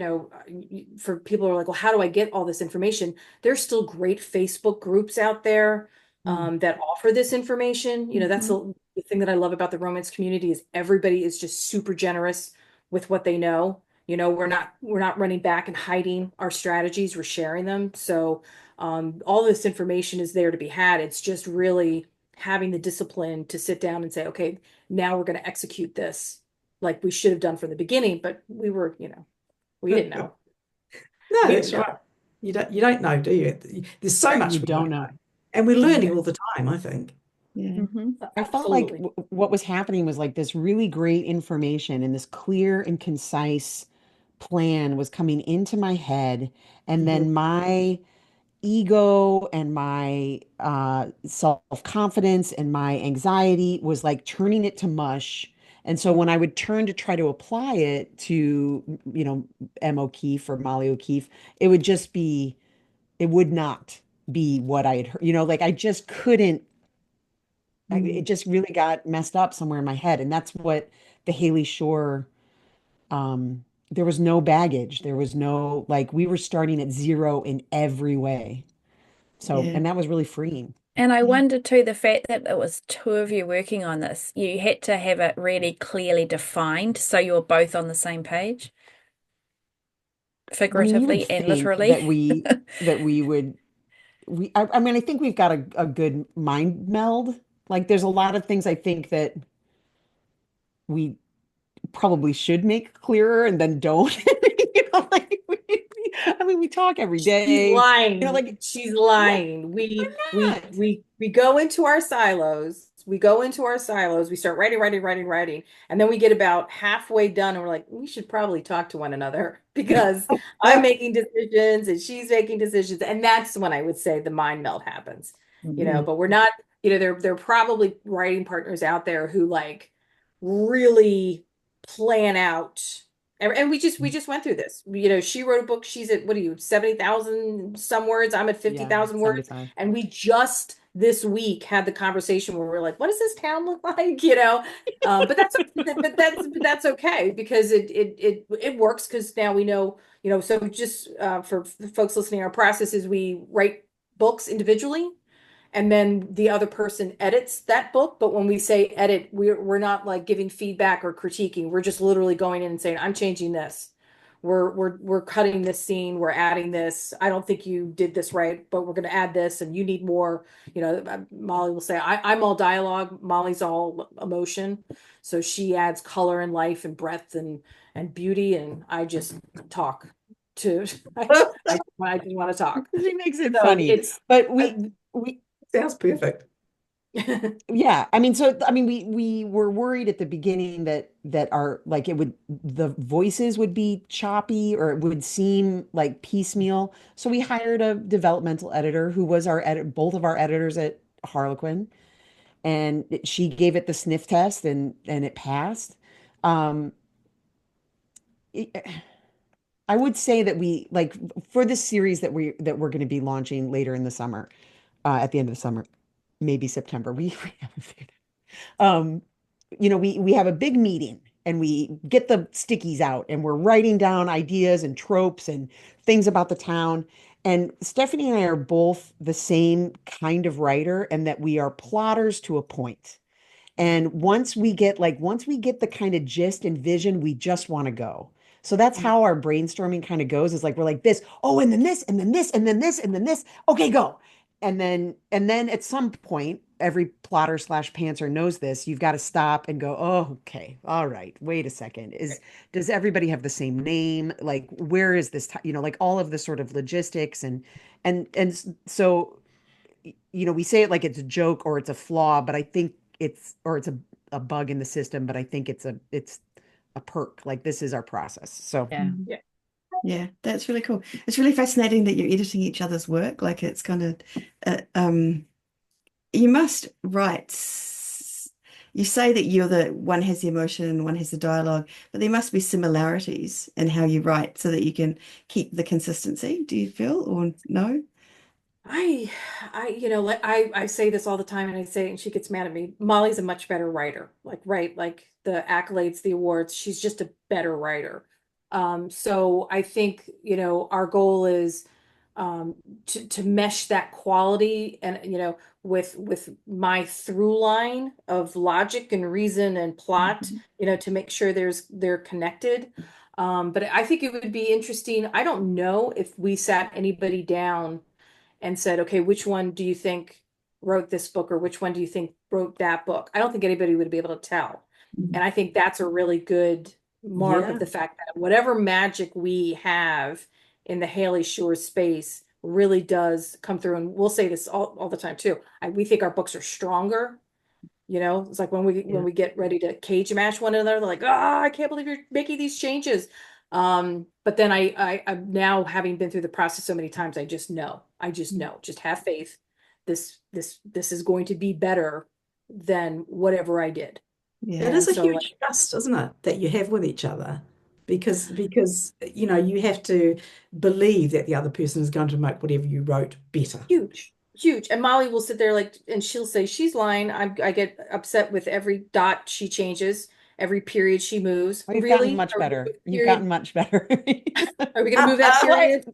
for people who are like, well, how do I get all this information? There's still great Facebook groups out there that offer this information. That's the thing that I love about the romance community is everybody is just super generous with what they know. We're not running back and hiding our strategies. We're sharing them. So all this information is there to be had. It's just really having the discipline to sit down and say, okay, now we're going to execute this like we should have done from the beginning, but we didn't know. No, We that's didn't know. right. You don't know, do you? There's so much you we don't know. and we're learning all the time, I think. Yeah. I felt like Absolutely. what was happening was like this really great information and this clear and concise plan was coming into my head. And then my ego and my self-confidence and my anxiety was like turning it to mush. And so when I would turn to try to apply it to, M. O'Keefe or Molly O'Keefe, it would not be what I had heard, like I just couldn't, it just really got messed up somewhere in my head. And that's what the Hailey Shore, there was no baggage. There was no, like, we were starting at zero in every way. So, Yeah. and that was really freeing. And I wonder too, the fact that it was two of you working on this, you had to have it really clearly defined so you were both on the same page, I mean, you would figuratively and think literally. that we would, I mean, I think we've got a good mind meld. Like, there's a lot of things I think that we probably should make clearer and then don't. I mean, we talk every day. She's lying. Like, She's lying. not. We go into our silos. We go into our silos. We start writing, and then we get about halfway done, and we're like, we should probably talk to one another because I'm making decisions and she's making decisions, and that's when I would say the mind meld happens. But we're not. There are probably writing partners out there who like really plan out. And we just went through this. She wrote a book. She's at, what are you, 70,000 some words? I'm at 50,000 words. 75. And we just this week had the conversation where we're like, what does this town look like? But that's okay because it works because now we know, so just for folks listening, our process is we write books individually and then the other person edits that book. But when we say edit, we're not like giving feedback or critiquing. We're just literally going in and saying, I'm changing this. We're cutting this scene, we're adding this. I don't think you did this right, but we're going to add this, and you need more. Molly will say, I'm all dialogue, Molly's all emotion. So she adds color and life and breadth and beauty, and I just talk to I just want to talk. She makes it So funny. it's But we Sounds perfect. yeah, we were worried at the beginning that our like it would the voices would be choppy or it would seem like piecemeal. So we hired a developmental editor who was our both of our editors at Harlequin, and she gave it the sniff test and it passed. Um, it- I would say that we like for this series that we're going to be launching later in the summer, at the end of the summer, maybe September. We haven't figured um, we have a big meeting and we get the stickies out and we're writing down ideas and tropes and things about the town. And Stephanie and I are both the same kind of writer and that we are plotters to a point. And once we get the kind of gist and vision, we just want to go. So that's how our brainstorming kind of goes, is like we're like this, oh, and then this, and then this, and then this, and then this. Okay, go. And then at some point, every plotter slash pantser knows this. You've got to stop and go, oh, okay, all right, wait a second. Does everybody have the same name? Like, where is this, like all of the sort of logistics and so we say it like it's a joke or it's a flaw, but I think it's a bug in the system, but I think it's a perk. Like this is our process. So Yeah. Yeah. Yeah, that's really cool. It's really fascinating that you're editing each other's work. Like it's kind of, you must write. You say that you're the one has the emotion and one has the dialogue, but there must be similarities in how you write so that you can keep the consistency. Do you feel or no? I, I say this all the time, and I say it, and she gets mad at me. Molly's a much better writer. Like the accolades, the awards. She's just a better writer. So I think, our goal is, to mesh that quality and, with my through line of logic and reason and plot, to make sure they're connected. But I think it would be interesting. I don't know if we sat anybody down and said, okay, which one do you think wrote this book or which one do you think wrote that book? I don't think anybody would be able to tell. And I think that's a really good mark Yeah. of the fact that whatever magic we have in the Hailey Shore space really does come through. And we'll say this all the time too. We think our books are stronger. It's like when Yeah. we get ready to cage match one another, they're like, I can't believe you're making these changes. But then I'm now, having been through the process so many times, I just know, just have faith. This is going to be better than whatever I did. Yeah. It is a So, like, huge trust, isn't it, that you have with each other? Because you have to believe that the other person is going to make whatever you wrote better. huge, huge. And Molly will sit there like, and she'll say she's lying. I get upset with every dot she changes, every period she moves. oh, you've gotten Really? much Are we better. gonna You've gotten much better. are we gonna move that period?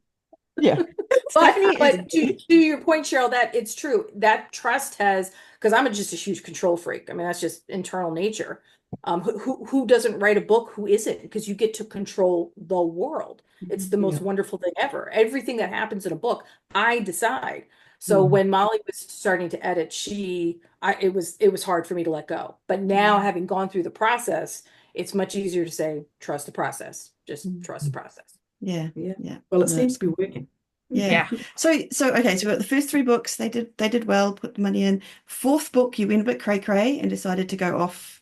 Yeah. But Stephanie is but to your point, Cheryl, that it's true. That trust has, because I'm just a huge control freak. I mean, that's just internal nature. Who doesn't write a book? Who isn't? Because you get to control the world. It's the Yeah. most wonderful thing ever. Everything that happens in a book, I decide. So Mm. when Molly was starting to edit, it was hard for me to let go. But now, having gone through the process, it's much easier to say, trust the process. Just trust the process. Yeah. Yeah. Yeah. Well, it No. seems to be working. Yeah. Yeah. So okay, so we've got the first three books, they did well, put the money in. Fourth book, you went a bit cray and decided to go off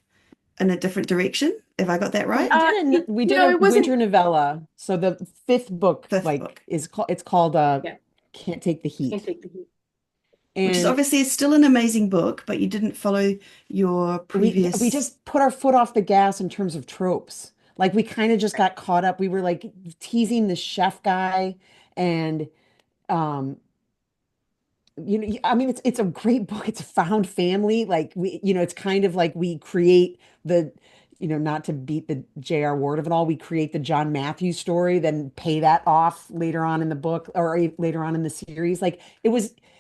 in a different direction. Have I got that we right? did a we did a it wasn't. winter novella. So the fifth book Fifth like book, it's called Yeah, Can't Take the can't Heat. take the heat. which is And obviously still an amazing book, but you didn't follow your we previous. just put our foot off the gas in terms of tropes. Like we kind of just got caught up. We were like teasing the chef guy and um I mean it's a great book. It's a found family. Like it's kind of like we create the not to beat the J.R. Ward of it all, we create the John Matthews story, then pay that off later on in the book or later on in the series. Like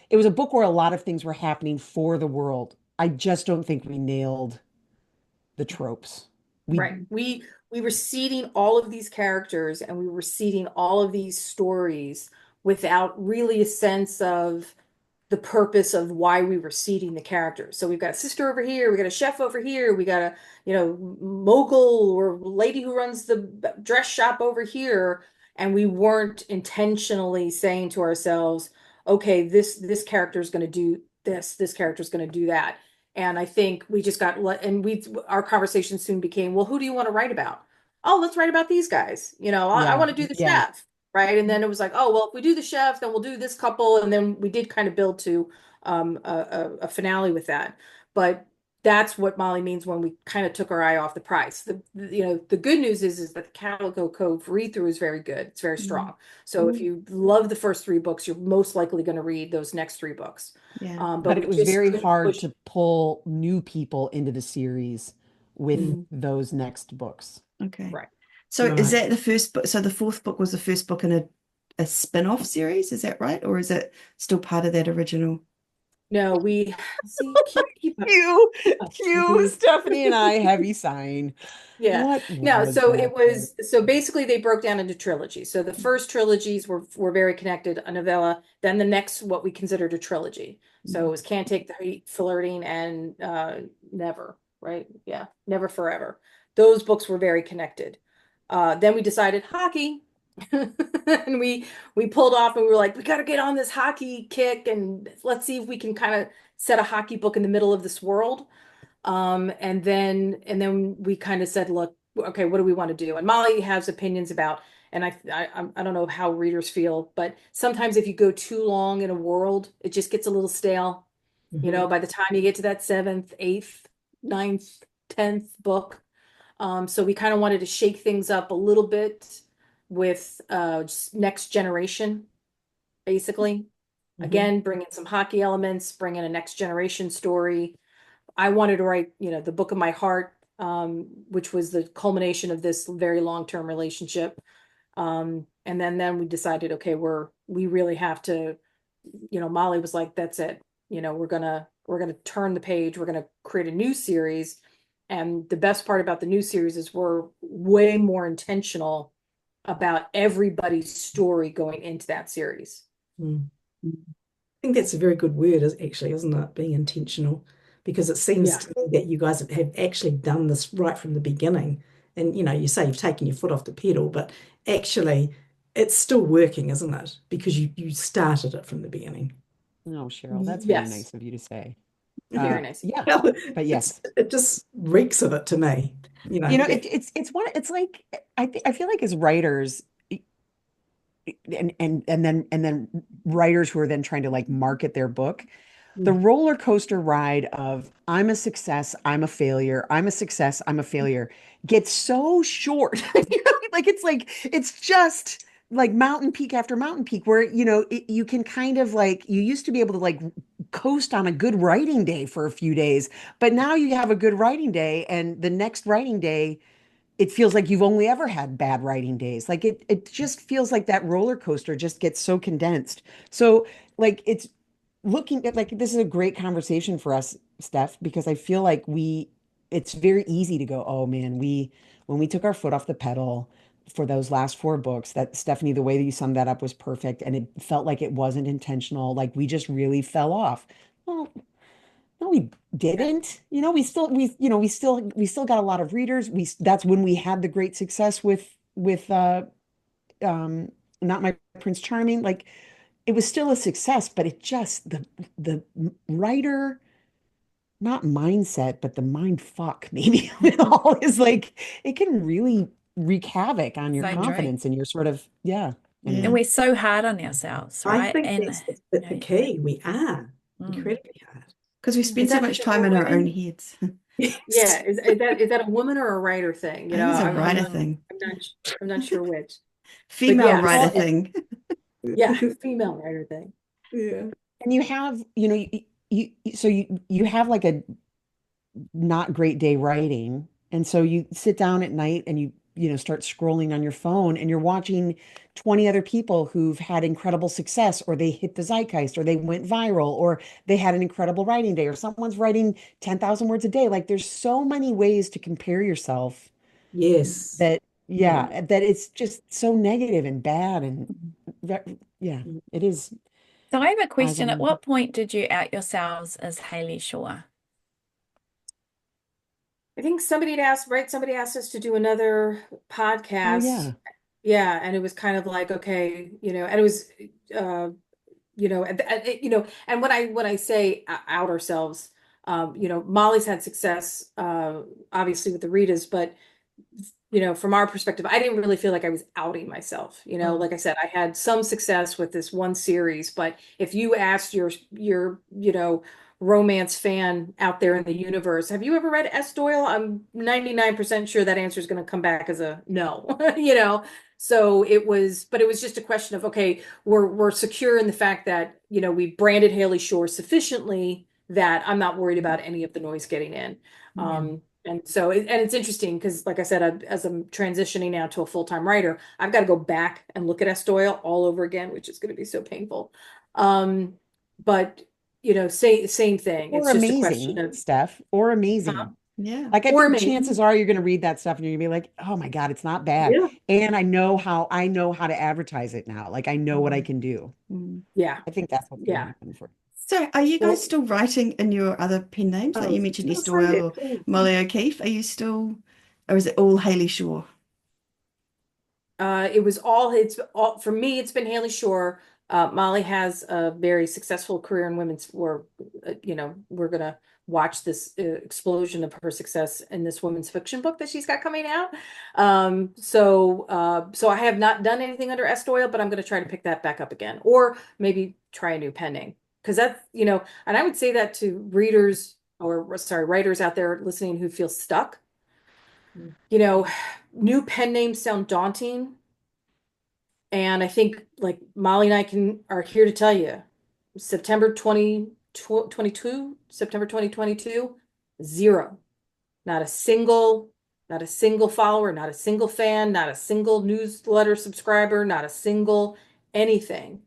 it was a book where a lot of things were happening for the world. I just don't think we nailed the tropes. Right. We were seeding all of these characters and we were seeding all of these stories without really a sense of the purpose of why we were seeding the characters. So we've got a sister over here, we got a chef over here, we got a, mogul or lady who runs the dress shop over here, and we weren't intentionally saying to ourselves, okay, this character is going to do this character is going to do that. And I think we just got, and our conversation soon became, well, who do you want to write about? Oh, let's write about these guys. I want to do the chef. Right. And then it was like, oh, well, if we do the chef, then we'll do this couple. And then we did kind of build to a finale with that. But that's what Molly means when we kind of took our eye off the prize. The good news is that the Calico Cove read through is very good. It's very strong. So if you love the first 3 books, you're most likely going to read those next 3 books. Yeah. But it was very hard to pull new people into the series with those next books. Okay. Right. So is that the first book? So the 4th book was the first book in a spin-off series, is that right? Or is it still part of that original? No, we see keep up. You, Stephanie and I, heavy sign. Yeah. What No, was so that it was, so basically they broke down into trilogies. So the first trilogies were very connected, a novella, then the next, what we considered a trilogy. So it was Can't Take the Heat, Flirting, and Never, right? Yeah, Never Forever. Those books were very connected. Then we decided hockey. And we pulled off and we were like, we got to get on this hockey kick, and let's see if we can kind of set a hockey book in the middle of this world. And then we kind of said, look, okay, what do we want to do? And Molly has opinions about, and I don't know how readers feel, but sometimes if you go too long in a world, it just gets a little stale. By the time you get to that 7th, 8th, 9th, 10th book. So we kind of wanted to shake things up a little bit with just next generation, basically. Again, bring in some hockey elements, bring in a next generation story. I wanted to write, the book of my heart, which was the culmination of this very long-term relationship. And then we decided, okay, we really have to, Molly was like, that's it. We're gonna turn the page. We're gonna create a new series. And the best part about the new series is we're way more intentional about everybody's story going into that series. I think that's a very good word, actually, isn't it? Being intentional, because it seems to me that you guys have actually done this right from the beginning. And you say you've taken your foot off the pedal, but actually it's still working, isn't it? Because you started it from the beginning. Oh, Cheryl, that's very nice of you to say. Very nice. Yeah, Well, but yes, it just reeks of it to me. it's like I feel like as writers, and then writers who are then trying to like market their book, the roller coaster ride of I'm a success, I'm a failure, I'm a success, I'm a failure gets so short. It's just like mountain peak after mountain peak where you can kind of like you used to be able to like coast on a good writing day for a few days, but now you have a good writing day and the next writing day it feels like you've only ever had bad writing days. Like it just feels like that roller coaster just gets so condensed. So like it's looking at like this is a great conversation for us, Steph, because I feel like it's very easy to go, oh man, when we took our foot off the pedal for those last 4 books, that Stephanie, the way that you summed that up was perfect. And it felt like it wasn't intentional. Like we just really fell off. Well, no, we didn't. We still got a lot of readers. That's when we had the great success with Not My Prince Charming. Like it was still a success, but it just the writer, not mindset, but the mind fuck maybe of it all is like it can really wreak havoc on your So true. confidence and your sort of And we're so hard on ourselves, I right? think And that's the key. We are incredibly hard. Because we spend so much time in our own heads. Yes. Yeah, is that a woman or a writer thing? I think it's a writer thing. I'm not sure which. Female writer thing. Yeah, female writer thing. Yeah. And you have, you have like a not great day writing. And so you sit down at night and start scrolling on your phone and you're watching 20 other people who've had incredible success, or they hit the zeitgeist, or they went viral, or they had an incredible writing day, or someone's writing 10,000 words a day. Like there's so many ways to compare yourself Yes. that, Yeah. yeah, that it's just so negative and bad. And yeah, it is. So I have a Eyes question. At on. what point did you out yourselves as Hailey Shore? I think somebody had asked, right? Somebody asked us to do another Oh, podcast. yeah. Yeah, and it was kind of like, okay, and it was, and when I say out ourselves, Molly's had success, obviously with the Ritas, but from our perspective, I didn't really feel like I was outing myself. Like I said, I had some success with this one series, but if you asked your romance fan out there in the universe, have you ever read S. Doyle? I'm 99% sure that answer is going to come back as a no, So but it was just a question of, okay, we're secure in the fact that, we branded Hailey Shore sufficiently that I'm not worried about any of the noise getting in. And so, and it's interesting because, like I said, as I'm transitioning now to a full-time writer, I've got to go back and look at S. Doyle all over again, which is going to be so painful. But same thing. Or It's just a question amazing, of, Steph, or amazing. Yeah. Like I or think amazing. chances are you're going to read that stuff and you're going to be like, "Oh my God, it's not bad." Yeah. And I know how to advertise it now. Like I know what I can do. Mm. Yeah, I think that's what's going to yeah. happen for. So are you guys Well, still writing in your other pen names? I Like you was mentioned just S. going to say Doyle that or too. Molly O'Keefe. Are you still, or is it all Hailey Shore? it's all for me. It's been Hailey Shore. Molly has a very successful career in women's. We're gonna watch this explosion of her success in this women's fiction book that she's got coming out. So I have not done anything under S. Doyle, but I'm gonna try to pick that back up again, or maybe try a new pen name, because that's and I would say that to readers, or sorry, writers out there listening who feel stuck. You know, new pen names sound daunting. And I think, like, Molly and are here to tell you, September 2022, September 2022, zero. Not a single, not a single follower, not a single fan, not a single newsletter subscriber, not a single anything.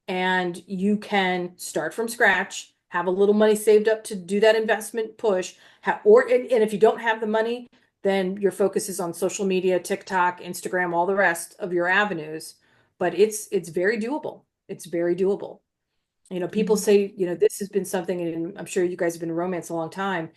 And you can start from scratch, have a little money saved up to do that investment push, and if you don't have the money, then your focus is on social media, TikTok, Instagram, all the rest of your avenues. But it's very doable. It's very doable. People say, this has been something, and I'm sure you guys have been in romance a long time.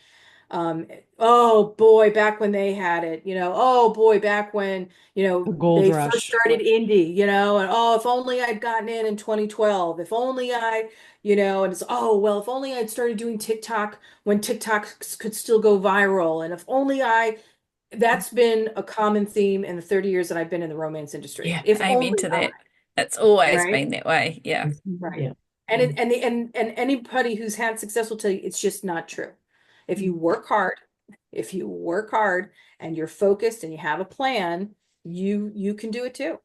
Oh boy, back when they had it, oh boy, back when, The gold they first rush. started indie, and oh, if only I'd gotten in 2012, if only and it's, oh, well, if only I'd started doing TikTok when TikTok could still go viral. And if only that's been a common theme in the 30 years that I've been in the romance industry. Yeah, If amen only to that. It's always right? been that way. Yeah. Right. Yeah. And anybody who's had success will tell you it's just not true. If you work hard, if you work hard and you're focused and you have a plan, you can do it too.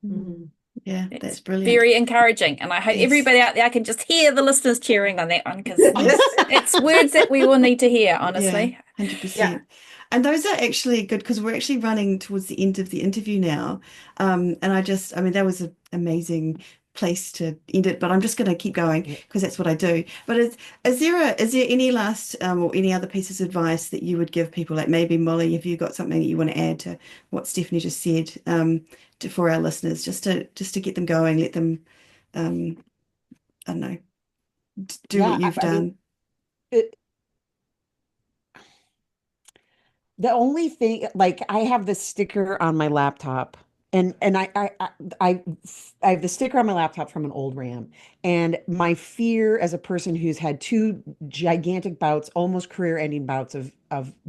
Mhm. Yeah, It's that's brilliant. very encouraging. And I hope Yes. everybody out there, I can just hear the listeners cheering on that one, because it's words that we will need to hear, Yeah, honestly. 100%. And those are actually good because we're actually running towards the end of the interview now. And I mean, that was an amazing place to end it, but I'm just going to keep going because that's what I do. But is there any last or any other pieces of advice that you would give people? Like maybe Molly, have you got something that you want to add to what Stephanie just said for our listeners, just to get them going, let them, I don't know, do what Yeah, you've I mean, done. it, the only thing, like, I have this sticker on my laptop, and I I have the sticker on my laptop from an old RAM, and my fear as a person who's had two gigantic bouts, almost career-ending bouts of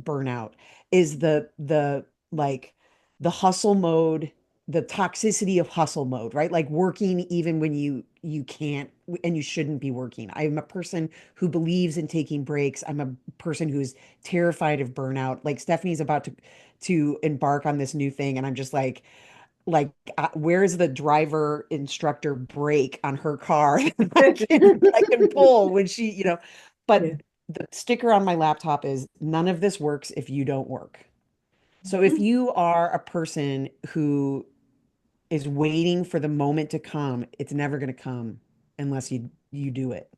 burnout, is the like the hustle mode, the toxicity of hustle mode, right? Like working even when you can't and you shouldn't be working. I'm a person who believes in taking breaks. I'm a person who's terrified of burnout. Like Stephanie's about to embark on this new thing, and I'm just like, where's the driver instructor brake on her car that I can pull when she. But Yeah. the sticker on my laptop is none of this works if you don't work. So if you are a person who is waiting for the moment to come, it's never going to come unless you do it.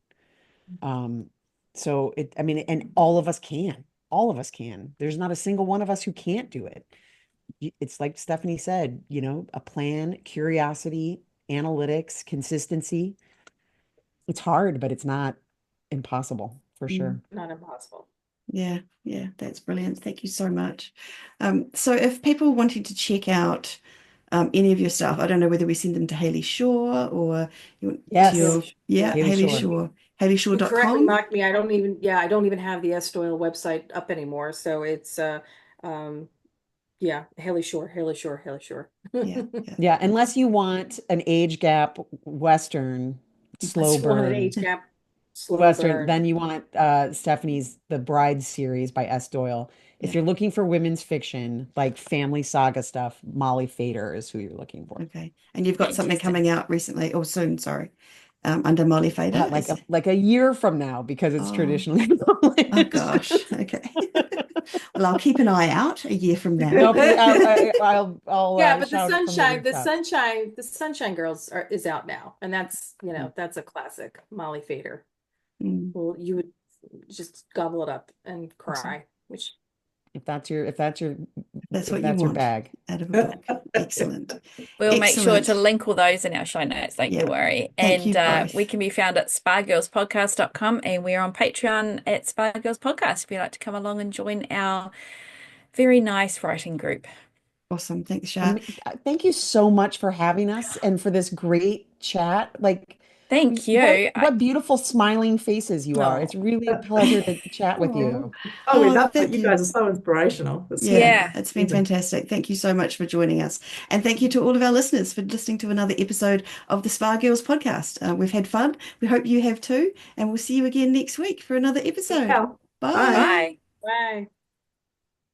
Um, so I mean, and all of us can. All of us can. There's not a single one of us who can't do it. It's like Stephanie said, a plan, curiosity, analytics, consistency. It's hard, but it's not impossible for sure. Not impossible. Yeah, that's brilliant. Thank you so much. So if people wanted to check out any of your stuff, I don't know whether we send them to Hailey Shore or Yes. to your, Haley Hailey Shore. Shore, You correctly HaileyShore.com. mocked me. I don't even have the S-Doyle website up anymore. So it's Hailey Shore, Hailey Shore, Hailey Shore. Yeah. Yeah, unless you want an age gap Western, slow Just wanted an burn age gap, slow Western, burn. then you want Stephanie's The Bride series by S. Doyle. If Yeah. you're looking for women's fiction, like family saga stuff, Molly Fader is who you're looking for. Okay. And you've got something Fantastic. coming out recently, or soon, sorry, under Molly Fader. Like a year from now, because it's Oh. traditionally Oh published. gosh. Okay. Well, I'll keep an eye out a year from now. No, I'll But shout it from the Sunshine Girls is out now, and that's that's a classic. Molly Fader. Mm. Well, you would just gobble it up and cry, Awesome. which if that's your That's what you your want bag. out of a book. Excellent. We'll make sure to Excellent. link all those in our show notes, don't Yeah. you worry. Thank you And both. we can be found at spargirlspodcast.com, and we're on Patreon at Spargirls Podcast if you'd like to come along and join our very nice writing group. Awesome. Thanks, Shah. Thank you so much for having us and for this great chat. Thank you. What beautiful smiling faces you are. Oh. It's really a pleasure to chat with you. Oh, we Oh, love it. thank You you. guys are so inspirational. Yeah. It's been amazing. fantastic. Thank you so much for joining us. And thank you to all of our listeners for listening to another episode of the Spa Girls podcast. We've had fun. We hope you have too. And we'll see you again next week for another episode. Yeah. Bye. Bye. Bye. bye.